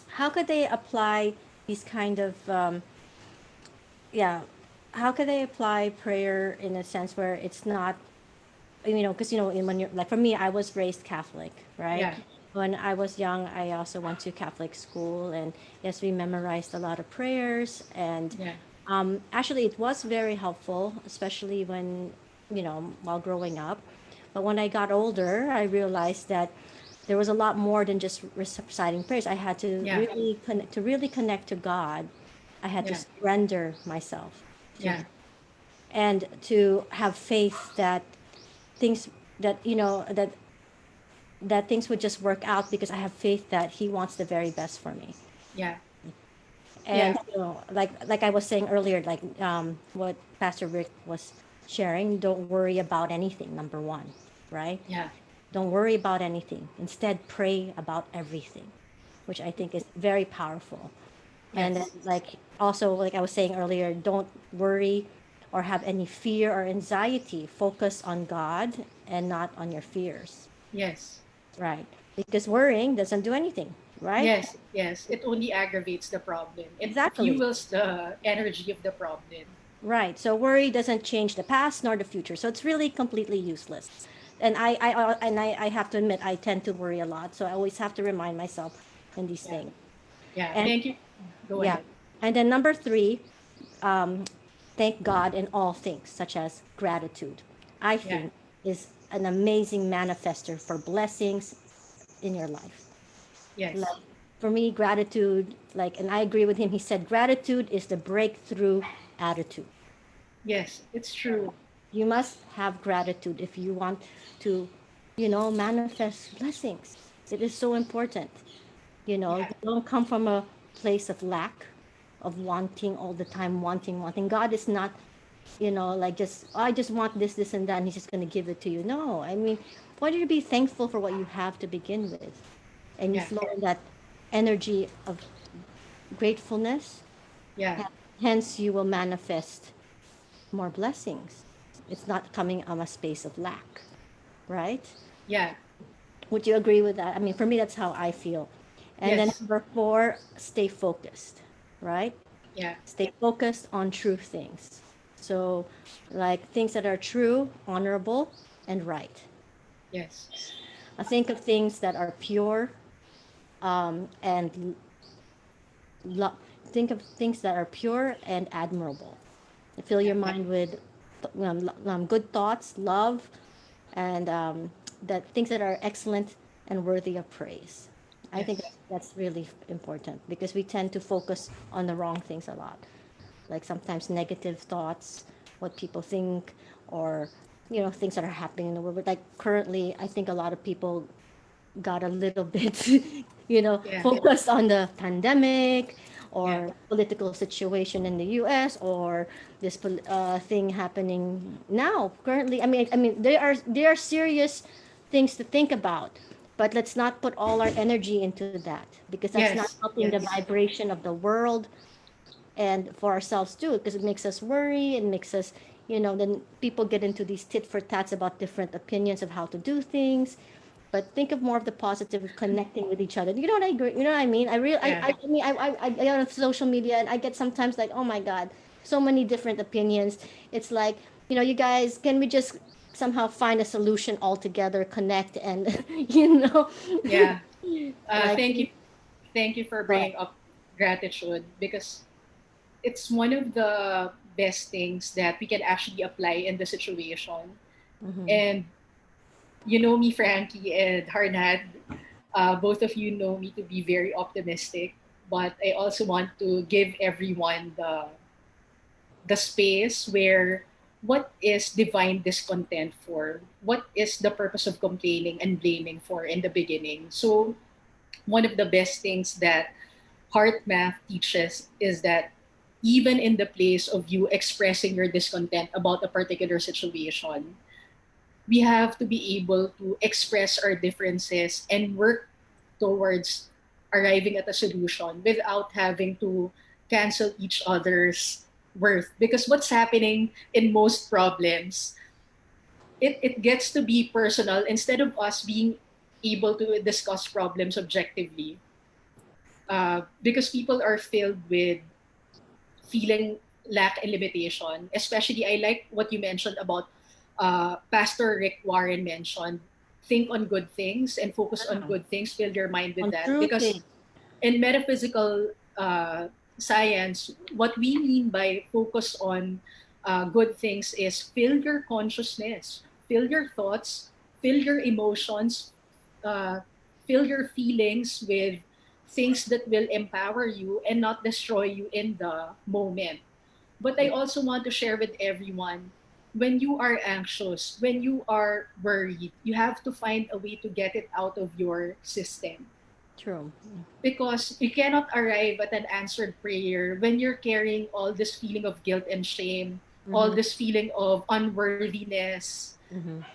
how could they apply these kind of, yeah, how could they apply prayer in a sense where it's not, because, when you're like, for me, I was raised Catholic, right? Yeah. When I was young, I also went to Catholic school, and yes, we memorized a lot of prayers. And Yeah. actually, it was very helpful, especially when, while growing up. But when I got older, I realized that there was a lot more than just reciting prayers. I had to Yeah. really connect to God. I had to Yeah. surrender myself to Yeah. Him, and to have faith that things that things would just work out because I have faith that He wants the very best for me. Yeah. Yeah. And like I was saying earlier, like what Pastor Rick was sharing, don't worry about anything. Number one, right? Yeah. Don't worry about anything. Instead, pray about everything, which I think is very powerful. And then, Yes. like also, like I was saying earlier, don't worry or have any fear or anxiety. Focus on God and not on your fears. Yes. Right. Because worrying doesn't do anything, right? Yes. Yes. It only aggravates the problem. It Exactly. fuels the energy of the problem. Right. So worry doesn't change the past nor the future. So it's really completely useless. And I have to admit I tend to worry a lot. So I always have to remind myself in these Yeah. things. Yeah. And Thank you. Go yeah. ahead. And then number three, thank God in all things, such as gratitude. I Yeah. think is an amazing manifester for blessings in your life. Yes. Like for me, gratitude, like, and I agree with him. He said gratitude is the breakthrough attitude. Yes. It's true. You must have gratitude if you want to, manifest blessings. It is so important. Yeah. Don't come from a place of lack, of wanting all the time, wanting. God is not, like just, "Oh, I just want this, this, and that, and He's just going to give it to you." No, I mean, why don't you be thankful for what you have to begin with? And you Yeah. flow in that energy of gratefulness. Yeah. Hence, you will manifest more blessings. It's not coming from a space of lack, right? Yeah. Would you agree with that? I mean, for me, that's how I feel. And then Yes. number four, stay focused, right? Yeah. Stay focused on true things. So, like things that are true, honorable, and right. Yes. I think of things that are pure, and lo- think of things that are pure and admirable. Fill Yeah. your mind with good thoughts, love, and that things that are excellent and worthy of praise. I think Yes. that's really important because we tend to focus on the wrong things a lot, like sometimes negative thoughts, what people think, or things that are happening in the world. But like currently, I think a lot of people got a little bit, Yeah. focused on the pandemic Yeah. or political situation in the U.S. or this thing happening now currently. I mean, there are serious things to think about, but let's not put all our energy into that because that's not Yes. helping the Yes. vibration of the world and for ourselves too, because it makes us worry. It makes us, then people get into these tit for tats about different opinions of how to do things. But think of more of the positive of connecting with each other. You know what I agree? You know what I mean? Yeah. I get on social media and I get sometimes like, oh my God, so many different opinions. It's like, you guys, can we just somehow find a solution altogether, connect, and Yeah. like, Thank you. Thank you for but bringing up gratitude because it's one of the best things that we can actually apply in the situation. And you know me, Frankie and Harnad, both of you know me to be very optimistic, but I also want to give everyone the space where what is divine discontent for? What is the purpose of complaining and blaming for in the beginning? So one of the best things that heart math teaches is that even in the place of you expressing your discontent about a particular situation, we have to be able to express our differences and work towards arriving at a solution without having to cancel each other's worth. Because what's happening in most problems, it gets to be personal instead of us being able to discuss problems objectively. Because people are filled with feeling lack and limitation. Especially, I like what you mentioned about Pastor Rick Warren mentioned. Think on good things and focus on good things. Fill your mind with on that. true Because things. in metaphysical science, what we mean by focus on good things is fill your consciousness, fill your thoughts, fill your emotions, uh, fill your feelings with things that will empower you and not destroy you in the moment. But I also want to share with everyone, when you are anxious, when you are worried, you have to find a way to get it out of your system, True. because you cannot arrive at an answered prayer when you're carrying all this feeling of guilt and shame, all this feeling of unworthiness.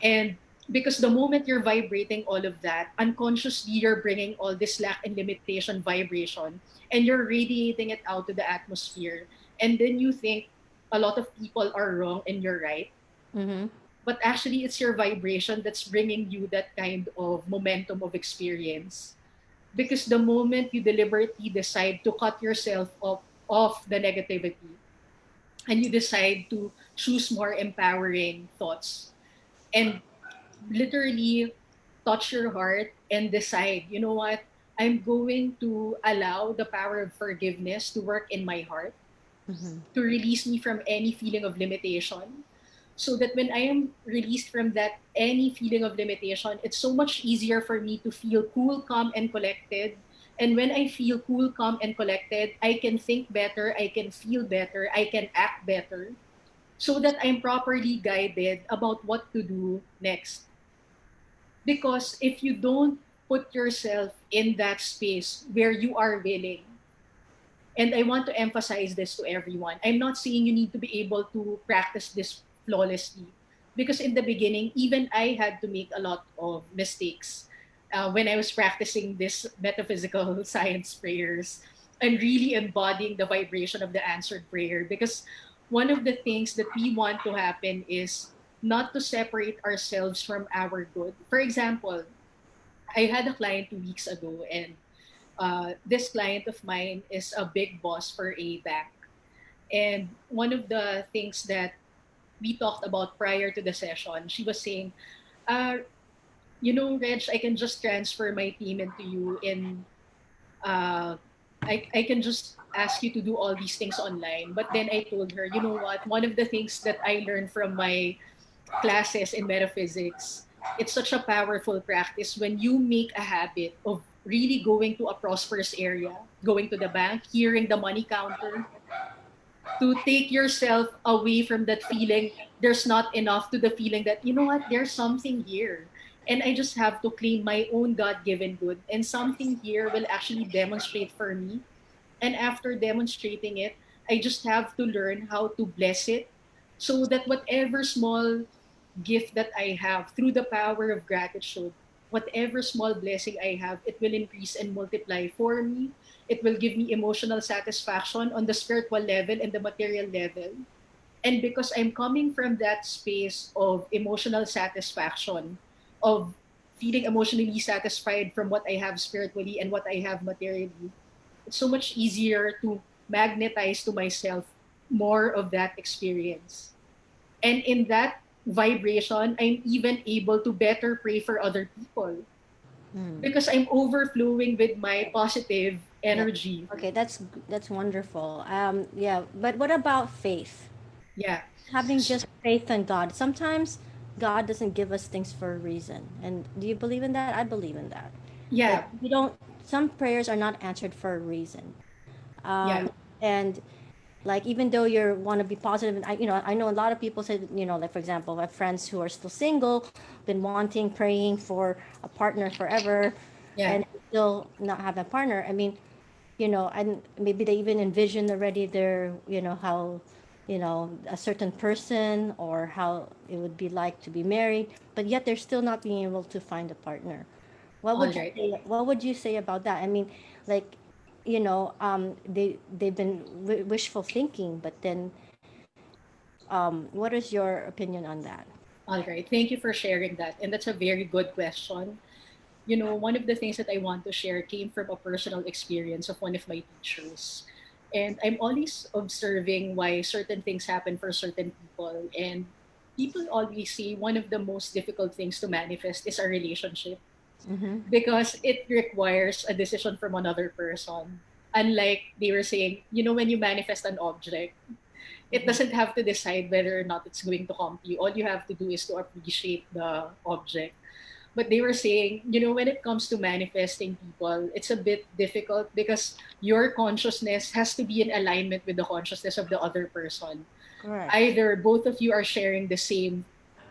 And because the moment you're vibrating all of that, unconsciously you're bringing all this lack and limitation vibration and you're radiating it out to the atmosphere. And then you think a lot of people are wrong and you're right. But actually, it's your vibration that's bringing you that kind of momentum of experience, because the moment you deliberately decide to cut yourself off the negativity, and you decide to choose more empowering thoughts and literally touch your heart and decide, you know what, I'm going to allow the power of forgiveness to work in my heart, Mm-hmm. to release me from any feeling of limitation, so that when I am released from that any feeling of limitation, it's so much easier for me to feel cool, calm, and collected. And when I feel cool, calm, and collected, I can think better, I can feel better, I can act better, so that I'm properly guided about what to do next. Because if you don't put yourself in that space where you are willing, and I want to emphasize this to everyone, I'm not saying you need to be able to practice this flawlessly. Because in the beginning, even I had to make a lot of mistakes when I was practicing this metaphysical science prayers and really embodying the vibration of the answered prayer. Because one of the things that we want to happen is not to separate ourselves from our good. For example, I had a client 2 weeks ago, and this client of mine is a big boss for a bank. And one of the things that we talked about prior to the session, she was saying, uh, Reg, I can just transfer my payment to you in, uh, I can just ask you to do all these things online. But then I told her, you know what? One of the things that I learned from my classes in metaphysics, it's such a powerful practice when you make a habit of really going to a prosperous area, going to the bank, hearing the money counter, to take yourself away from that feeling there's not enough, to the feeling that, you know what, there's something here. And I just have to claim my own God given good. And something here will actually demonstrate for me. And after demonstrating it, I just have to learn how to bless it, so that whatever small gift that I have, through the power of gratitude, whatever small blessing I have, it will increase and multiply for me. It will give me emotional satisfaction on the spiritual level and the material level. And because I'm coming from that space of emotional satisfaction, of feeling emotionally satisfied from what I have spiritually and what I have materially, it's so much easier to magnetize to myself more of that experience. And in that vibration, I'm even able to better pray for other people Mm. because I'm overflowing with my Okay. positive Yeah. energy. Okay, that's wonderful. Yeah, but what about faith? Yeah. Having just faith in God. Sometimes God doesn't give us things for a reason. And do you believe in that? I believe in that. Like Yeah. you don't. Some prayers are not answered for a reason. Yeah. And like even though you want to be positive, and I know a lot of people say, like for example, I have friends who are still single, been wanting, praying for a partner forever, Yeah. and still not have a partner. I mean, and maybe they even envision already their, how, a certain person or how it would be like to be married, but yet they're still not being able to find a partner. What All would you right. say? What would you say about that? I mean, like, they've been wishful thinking, but then, what is your opinion on that? All right. Thank you for sharing that. And that's a very good question. One of the things that I want to share came from a personal experience of one of my teachers. And I'm always observing why certain things happen for certain people. And people always say one of the most difficult things to manifest is a relationship, Mm-hmm. because it requires a decision from another person. Unlike they were saying, when you manifest an object, it Mm-hmm. doesn't have to decide whether or not it's going to come to you. All you have to do is to appreciate the object. But they were saying, when it comes to manifesting people, it's a bit difficult because your consciousness has to be in alignment with the consciousness of the other person. Correct. Either both of you are sharing the same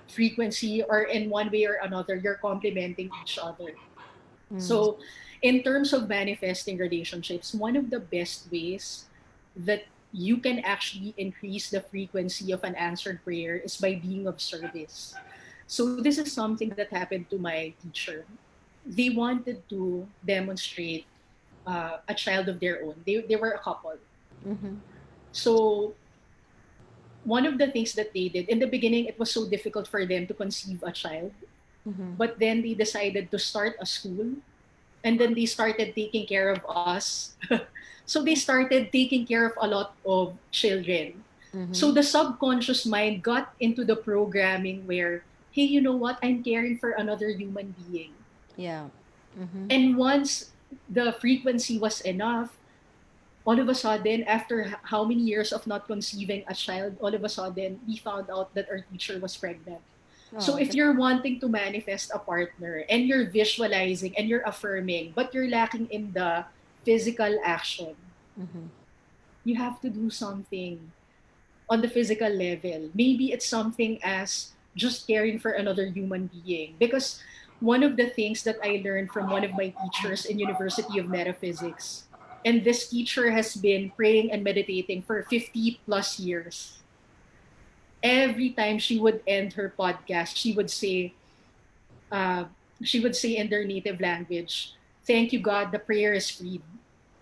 frequency, or in one way or another, you're complementing each other. Mm. So, in terms of manifesting relationships, one of the best ways that you can actually increase the frequency of an answered prayer is by being of service. So, this is something that happened to my teacher. They wanted to demonstrate a child of their own. They were a couple. Mm-hmm. So, one of the things that they did in the beginning, it was so difficult for them to conceive a child. Mm-hmm. But then they decided to start a school, and then they started taking care of us. So they started taking care of a lot of children. So Mm-hmm. the subconscious mind got into the programming where, hey, you know what? I'm caring for another human being. Yeah. Mm-hmm. And once the frequency was enough, all of a sudden, after how many years of not conceiving a child, all of a sudden, we found out that our teacher was pregnant. So Oh, if you're wanting to manifest a partner and you're visualizing and you're affirming, but you're lacking in the physical action, mm-hmm. you have to do something on the physical level. Maybe it's something as just caring for another human being. Because one of the things that I learned from one of my teachers in University of Metaphysics, and this teacher has been praying and meditating for 50 plus years. Every time she would end her podcast, uh, she would say in their native language, "Thank you, God, the prayer is freed."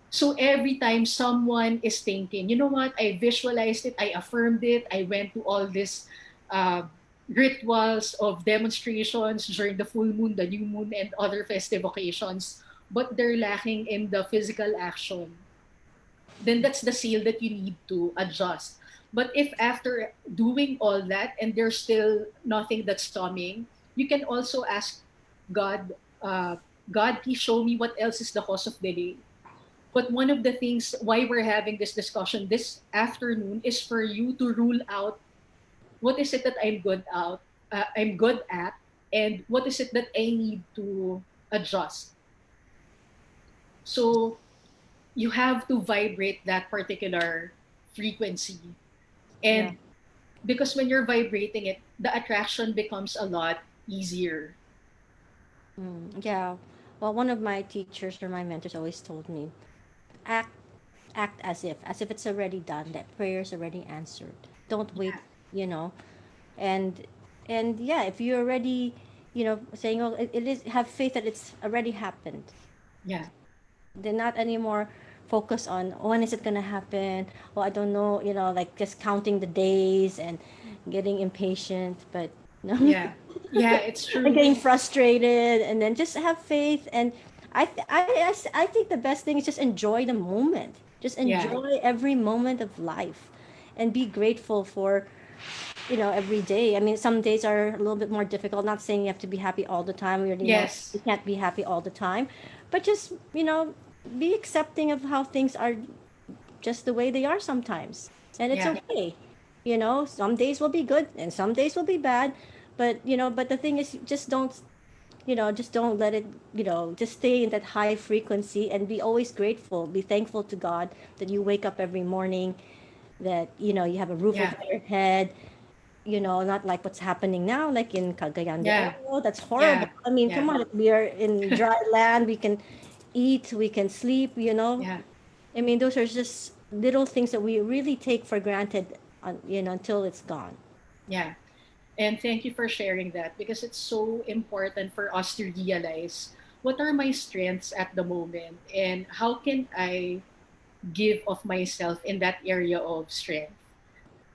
So every time someone is thinking, you know what, I visualized it, I affirmed it, I went to all these uh, rituals of demonstrations during the full moon, the new moon, and other festive occasions, but they're lacking in the physical action, then that's the seal that you need to adjust. But if after doing all that and there's still nothing that's coming, you can also ask God, God, please show me what else is the cause of delay. But one of the things why we're having this discussion this afternoon is for you to rule out what is it that I'm good at, and what is it that I need to adjust. So you have to vibrate that particular frequency. Yeah. And because when you're vibrating it, the attraction becomes a lot easier. Yeah. Well, one of my teachers or my mentors always told me, act as if it's already done, that prayer's already answered. Don't wait, Yeah. you know. And yeah, if you're already, saying, oh, it is, have faith that it's already happened. Yeah. They're not anymore focused on, "Oh, when is it gonna happen? Oh, I don't know," like just counting the days and getting impatient, but no. Yeah. Yeah, it's And true. getting frustrated, and then just have faith. And I think the best thing is just enjoy the moment, just Yeah. enjoy every moment of life, and be grateful for, every day. I mean, some days are a little bit more difficult. Not saying you have to be happy all the time. We already know Yes. you can't be happy all the time, but just, be accepting of how things are, just the way they are sometimes, and it's Yeah. okay. Some days will be good and some days will be bad, but the thing is, just don't let it, just stay in that high frequency and be always grateful, be thankful to God that you wake up every morning, that you have a roof Yeah. over your head, not like what's happening now, like in Cagayan de Yeah. Oro. That's horrible. Yeah. I mean, come Yeah. on, we are in dry land, we can eat, we can sleep. Yeah. I mean, those are just little things that we really take for granted, until it's gone. Yeah. And thank you for sharing that, because it's so important for us to realize what are my strengths at the moment and how can I give of myself in that area of strength.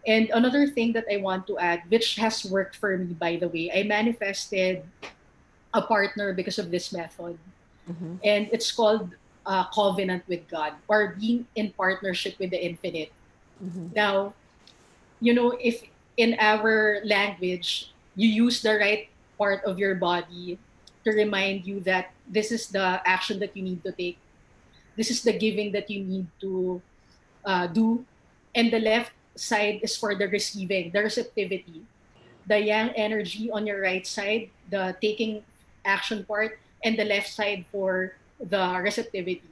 And another thing that I want to add, which has worked for me, by the way, I manifested a partner because of this method. Mm-hmm. And it's called covenant with God, or being in partnership with the infinite. Mm-hmm. Now, if in our language you use the right part of your body to remind you that this is the action that you need to take, this is the giving that you need to do, and the left side is for the receiving, the receptivity, the yang energy on your right side, the taking action part, and the left side for the receptivity.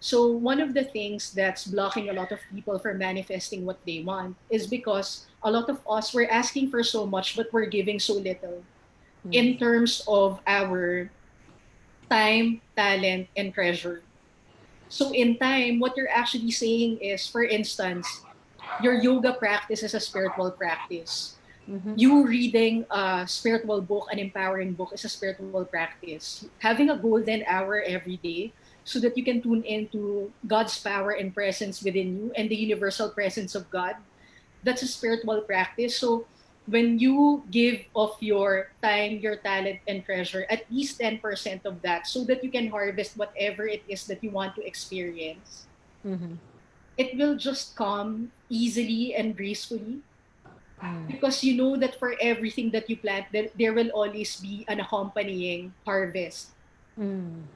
So one of the things that's blocking a lot of people from manifesting what they want is because a lot of us, we're asking for so much, but we're giving so little in terms of our time, talent, and treasure. So in time, what you're actually saying is, for instance, your yoga practice is a spiritual practice. Mm-hmm. You reading a spiritual book, an empowering book, is a spiritual practice. Having a golden hour every day so that you can tune into God's power and presence within you and the universal presence of God, that's a spiritual practice. So when you give of your time, your talent, and treasure, at least 10% of that, so that you can harvest whatever it is that you want to experience. Mm-hmm. it will just come easily and gracefully, Mm. because you know that for everything that you plant, there will always be an accompanying harvest. Mm.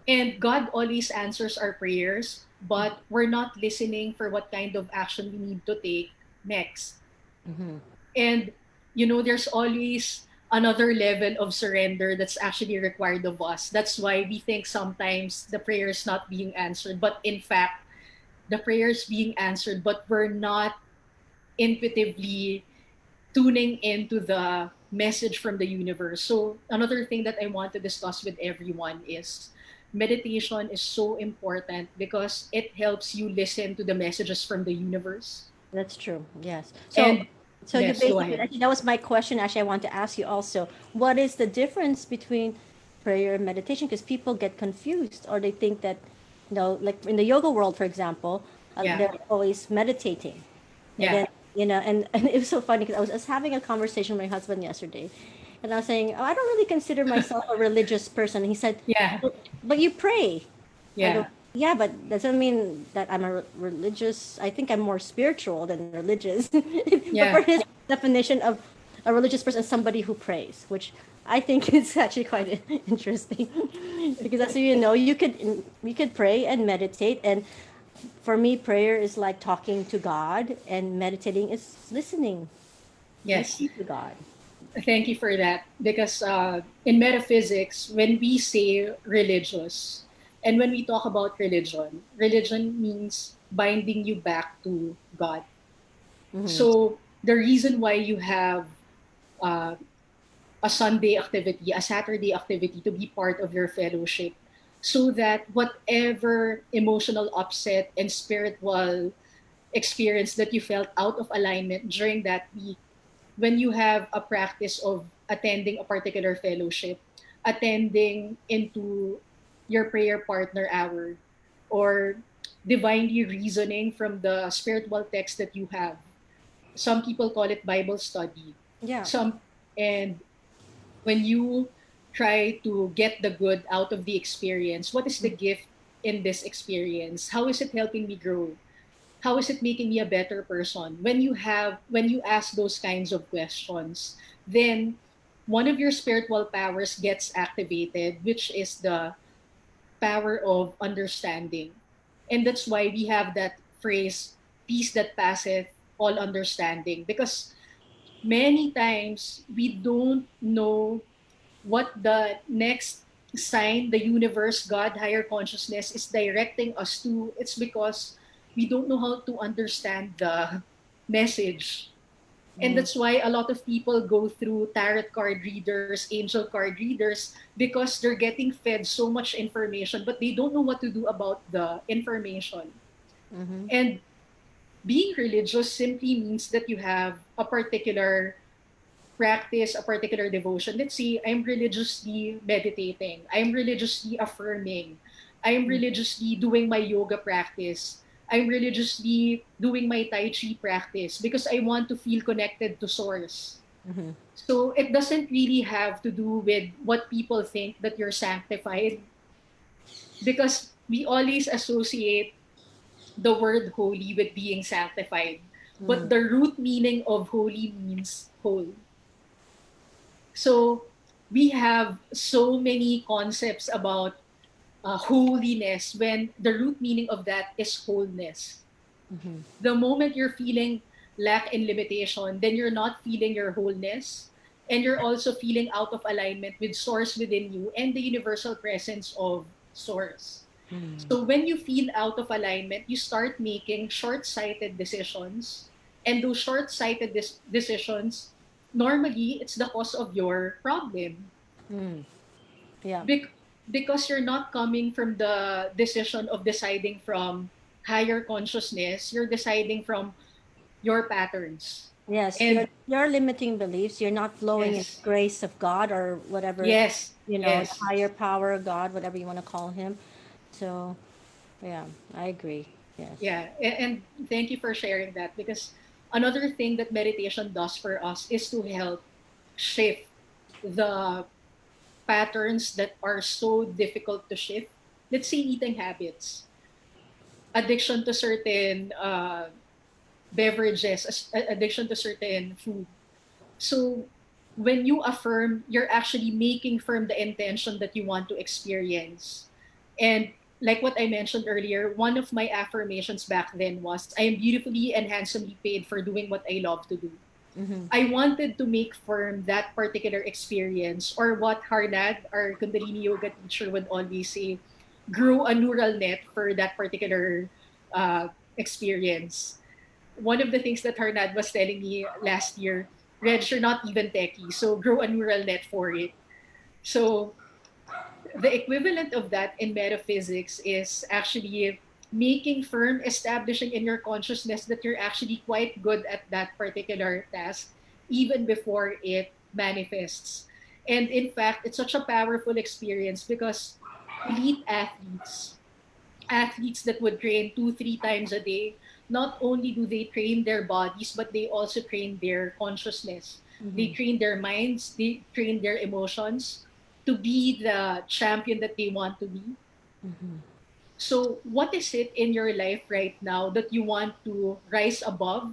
And God always answers our prayers, but we're not listening for what kind of action we need to take next. Mm-hmm. And there's always another level of surrender that's actually required of us. That's why we think sometimes the prayer is not being answered, but in fact, the prayer is being answered, but we're not intuitively tuning into the message from the universe. So another thing that I want to discuss with everyone is meditation is so important because it helps you listen to the messages from the universe. That's true. Yes. So, And so you yes, go basically, ahead. actually, that was my question. Actually, I want to ask you also, what is the difference between prayer and meditation? Because people get confused, or they think that, like in the yoga world, for example, Yeah. they're always meditating, and Yeah. then and it was so funny because I was having a conversation with my husband yesterday, and I was saying, oh, I don't really consider myself a religious person. He said, Yeah. but you pray. I go, Yeah. yeah, but doesn't mean that I'm a religious. I think I'm more spiritual than religious. But for Yeah. his definition of a religious person, somebody who prays, which I think is actually quite interesting, because as you know, you could pray and meditate, and for me, prayer is like talking to God, and meditating is Yes. listening to God. Thank you for that. Because in metaphysics, when we say religious and when we talk about religion, religion means binding you back to God. Mm-hmm. So the reason why you have uh, a Sunday activity, a Saturday activity to be part of your fellowship, so that whatever emotional upset and spiritual experience that you felt out of alignment during that week, when you have a practice of attending a particular fellowship, attending into your prayer partner hour, or divinely reasoning from the spiritual text that you have. Some people call it Bible study. Yeah. Some and when you try to get the good out of the experience, what is the gift in this experience? How is it helping me grow? How is it making me a better person? When you ask those kinds of questions, then one of your spiritual powers gets activated, which is the power of understanding. And that's why we have that phrase, peace that passeth all understanding, because many times we don't know what the next sign the universe, God, higher consciousness is directing us to. It's because we don't know how to understand the message. And Mm. that's why a lot of people go through tarot card readers, angel card readers, because they're getting fed so much information, but they don't know what to do about the information. Mm-hmm. And being religious simply means that you have a particular practice, a particular devotion. Let's say I'm religiously meditating, I'm religiously affirming, I'm religiously doing my yoga practice, I'm religiously doing my Tai Chi practice because I want to feel connected to Source. Mm-hmm. So it doesn't really have to do with what people think that you're sanctified, because we always associate the word holy with being sanctified. But Mm. the root meaning of holy means whole. So we have so many concepts about holiness when the root meaning of that is wholeness. Mm-hmm. The moment you're feeling lack and limitation, then you're not feeling your wholeness. And you're also feeling out of alignment with Source within you and the universal presence of Source. Mm. So when you feel out of alignment, you start making short-sighted decisions. And those short-sighted decisions, normally, it's the cause of your problem. Mm. Yeah. Bec- because you're not coming from the decision of deciding from higher consciousness, you're deciding from your patterns. Yes, And your limiting beliefs. You're not flowing in the yes, grace of God or whatever, yes, the yes. higher power of God, whatever you want to call him. So, yeah, I agree. Yes. Yeah, and thank you for sharing that, because another thing that meditation does for us is to help shift the patterns that are so difficult to shift. Let's say eating habits. addiction to certain beverages, addiction to certain food. So when you affirm, you're actually making firm the intention that you want to experience. And like what I mentioned earlier, one of my affirmations back then was, I am beautifully and handsomely paid for doing what I love to do. Mm-hmm. I wanted to make firm that particular experience, or what Harnad, our Kundalini Yoga teacher, would always say, grow a neural net for that particular experience. One of the things that Harnad was telling me last year, Reg, you're not even techie, so grow a neural net for it. So the equivalent of that in metaphysics is actually making firm, establishing in your consciousness that you're actually quite good at that particular task, even before it manifests. And in fact, it's such a powerful experience because elite athletes that would train 2, 3 times a day, not only do they train their bodies, but they also train their consciousness. They Mm-hmm. train their minds, they train their emotions to be the champion that they want to be. Mm-hmm. So, what is it in your life right now that you want to rise above?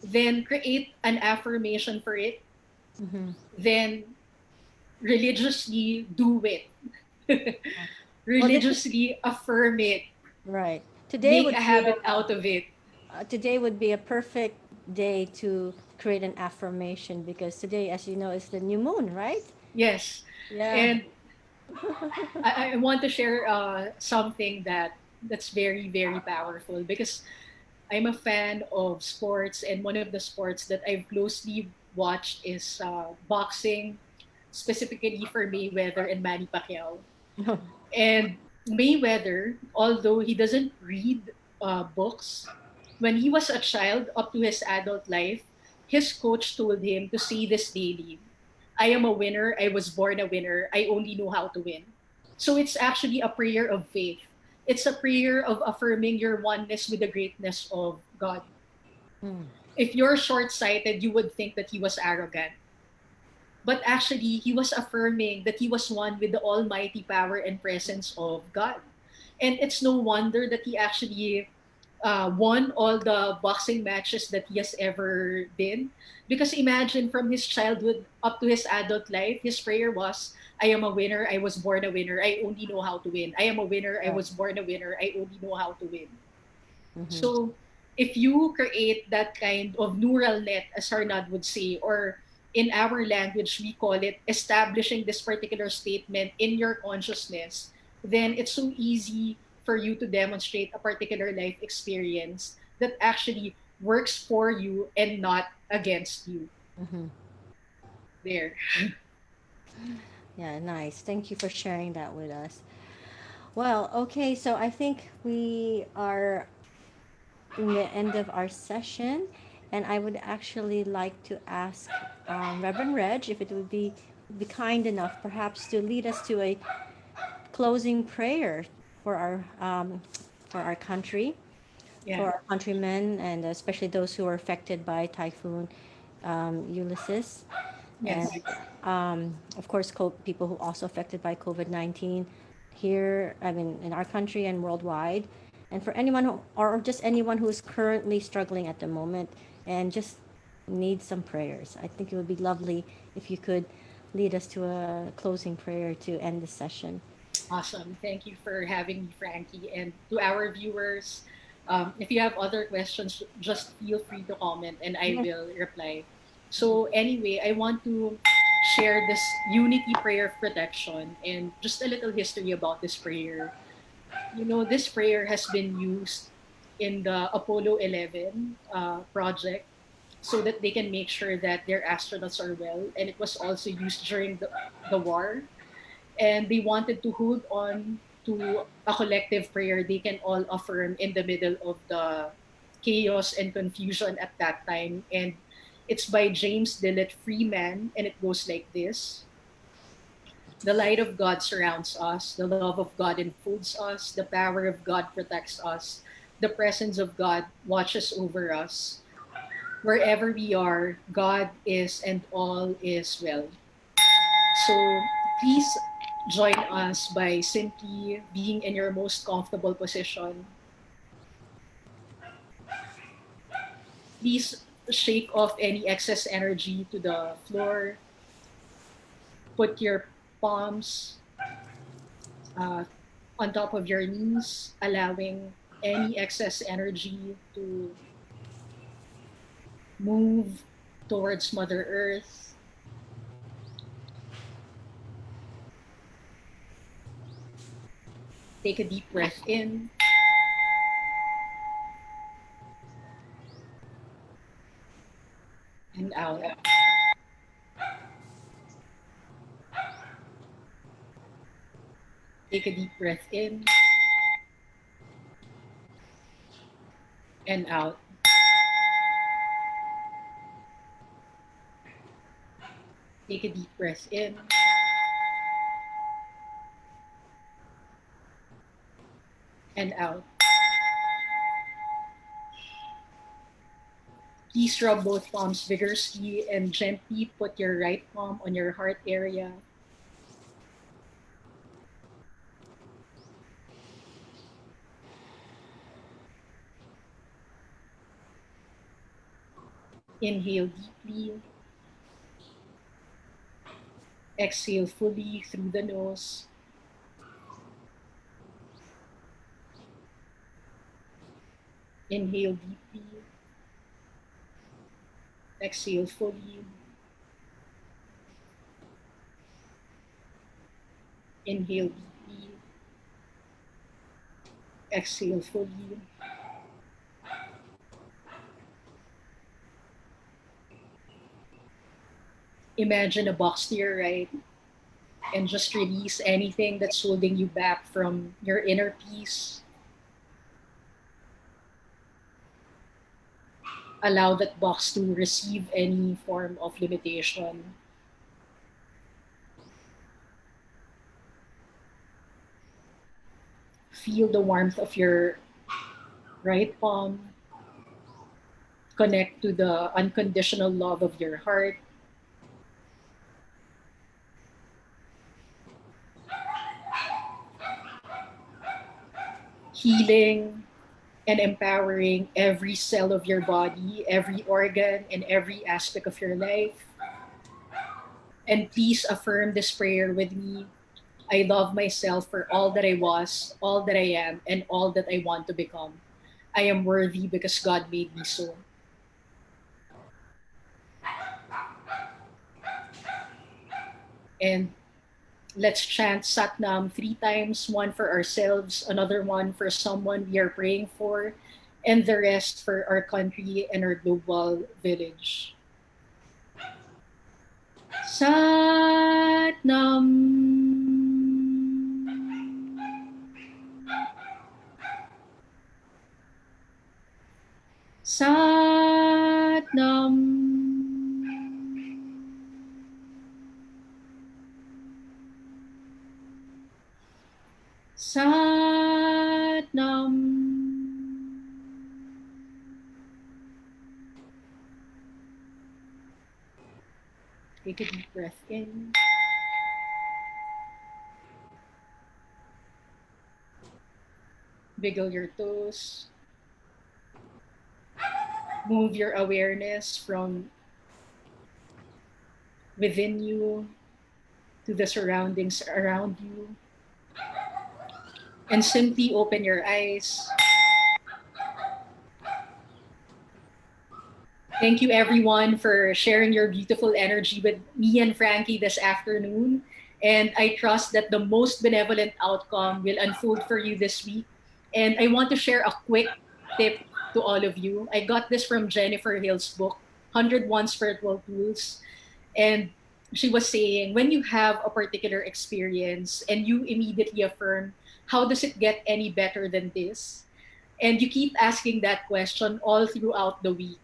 Then create an affirmation for it, Mm-hmm. then religiously do it. Well, this is Religiously affirm it, right. Today make a would be habit out of it. today would be a perfect day to create an affirmation because today, as you know, is the new moon, right? Yes. Yeah. And I want to share something that's very, very powerful because I'm a fan of sports, and one of the sports that I've closely watched is boxing, specifically for Mayweather and Manny Pacquiao. And Mayweather, although he doesn't read books, when he was a child up to his adult life, his coach told him to say this daily: I am a winner. I was born a winner. I only know how to win. So it's actually a prayer of faith. It's a prayer of affirming your oneness with the greatness of God. Mm. If you're short sighted, you would think that he was arrogant. But actually, he was affirming that he was one with the almighty power and presence of God. And it's no wonder that he actually won all the boxing matches that he has ever been. Because imagine, from his childhood up to his adult life, his prayer was, I am a winner, I was born a winner, I only know how to win. I am a winner, I Right. was born a winner, I only know how to win. Mm-hmm. So if you create that kind of neural net, as Arnad would say, or in our language, we call it establishing this particular statement in your consciousness, then it's so easy for you to demonstrate a particular life experience that actually works for you and not against you. Mm-hmm. There. Yeah, nice. Thank you for sharing that with us. Well, okay, so I think we are in the end of our session, and I would actually like to ask Reverend Reg if it would be kind enough, perhaps, to lead us to a closing prayer for our country, Yeah. for our countrymen, and especially those who are affected by Typhoon Ulysses, and Yes. of course, people who also affected by COVID-19 here, I mean, in our country and worldwide, and for anyone who, or just anyone who is currently struggling at the moment and just needs some prayers. I think it would be lovely if you could lead us to a closing prayer to end the session. Awesome. Thank you for having me, Frankie. And to our viewers, if you have other questions, just feel free to comment and I Yes. will reply. So, anyway, I want to share this unity prayer of protection and just a little history about this prayer. You know, this prayer has been used in the Apollo 11 project so that they can make sure that their astronauts are well. And it was also used during the war, and they wanted to hold on to a collective prayer they can all affirm in the middle of the chaos and confusion at that time. And it's by James Dillett Freeman, and it goes like this: the light of God surrounds us, the love of God enfolds us, the power of God protects us, the presence of God watches over us. Wherever we are, God is, and all is well. So please join us by simply being in your most comfortable position. Please shake off any excess energy to the floor. Put your palms uh, on top of your knees, allowing any excess energy to move towards Mother Earth. Take a deep breath in and out. Take a deep breath in and out. Take a deep breath in and out. Please rub both palms vigorously and gently put your right palm on your heart area. Inhale deeply. Exhale fully through the nose. Inhale deeply. Exhale fully. Inhale deeply. Exhale fully. Imagine a box to your right and just release anything that's holding you back from your inner peace. Allow that box to receive any form of limitation. Feel the warmth of your right palm. Connect to the unconditional love of your heart. Healing and empowering every cell of your body, every organ, and every aspect of your life. And please affirm this prayer with me. I love myself for all that I was, all that I am, and all that I want to become. I am worthy because God made me so. And let's chant Satnam 3 times, one for ourselves, another one for someone we are praying for, and the rest for our country and our global village. Satnam. Satnam. Satnam. Take a deep breath in. Wiggle your toes. Move your awareness from within you to the surroundings around you. And simply open your eyes. Thank you, everyone, for sharing your beautiful energy with me and Frankie this afternoon. And I trust that the most benevolent outcome will unfold for you this week. And I want to share a quick tip to all of you. I got this from Jennifer Hill's book, 101 Spiritual Tools. And she was saying, when you have a particular experience and you immediately affirm, how does it get any better than this? And you keep asking that question all throughout the week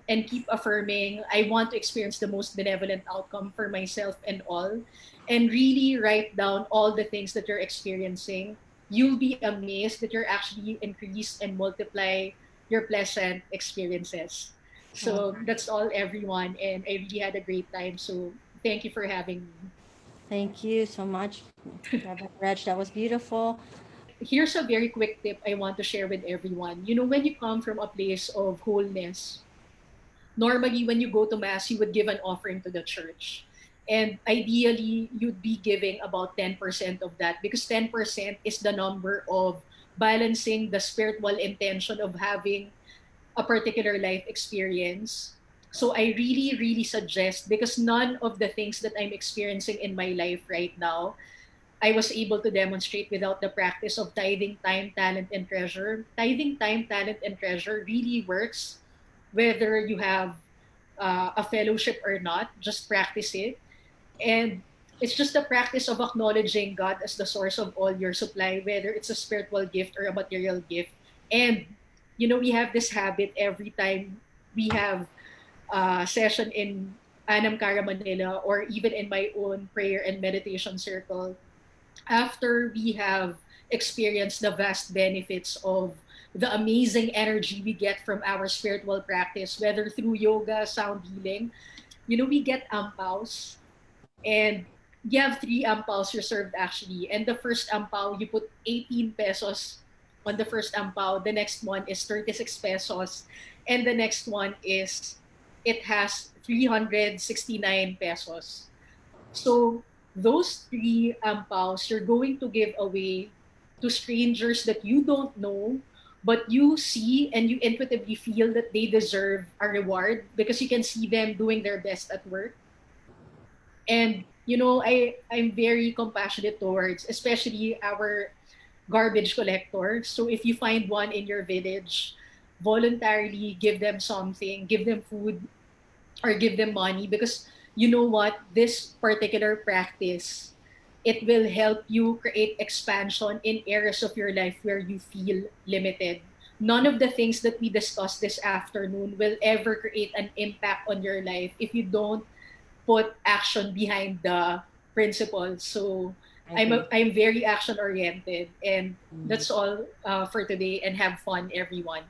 and keep affirming, I want to experience the most benevolent outcome for myself and all. And really write down all the things that you're experiencing. You'll be amazed that you're actually increase and multiply your pleasant experiences. So that's all, everyone. And I really had a great time. So thank you for having me. Thank you so much, Reverend Reg. That was beautiful. Here's a very quick tip I want to share with everyone. You know, when you come from a place of wholeness, normally when you go to mass, you would give an offering to the church. And ideally, you'd be giving about 10% of that, because 10% is the number of balancing the spiritual intention of having a particular life experience. So I really, really suggest, because none of the things that I'm experiencing in my life right now, I was able to demonstrate without the practice of tithing time, talent, and treasure. Tithing time, talent, and treasure really works whether you have a fellowship or not. Just practice it. And it's just the practice of acknowledging God as the source of all your supply, whether it's a spiritual gift or a material gift. And, you know, we have this habit every time we have a session in Anam Cara Manila, or even in my own prayer and meditation circle, after we have experienced the vast benefits of the amazing energy we get from our spiritual practice, whether through yoga, sound healing, you know, we get ampaws. And you have three ampaws reserved actually. And the first ampao, you put 18 pesos on the first ampao. The next one is 36 pesos. And the next one is, it has 369 pesos. So those three ampaos you're going to give away to strangers that you don't know, but you see and you intuitively feel that they deserve a reward because you can see them doing their best at work. And you know, I'm very compassionate towards especially our garbage collectors. So if you find one in your village, voluntarily give them something, give them food, or give them money, because you know what, this particular practice, it will help you create expansion in areas of your life where you feel limited. None of the things that we discussed this afternoon will ever create an impact on your life if you don't put action behind the principles. So I agree. I'm very action oriented, and Mm. that's all for today. And have fun, everyone.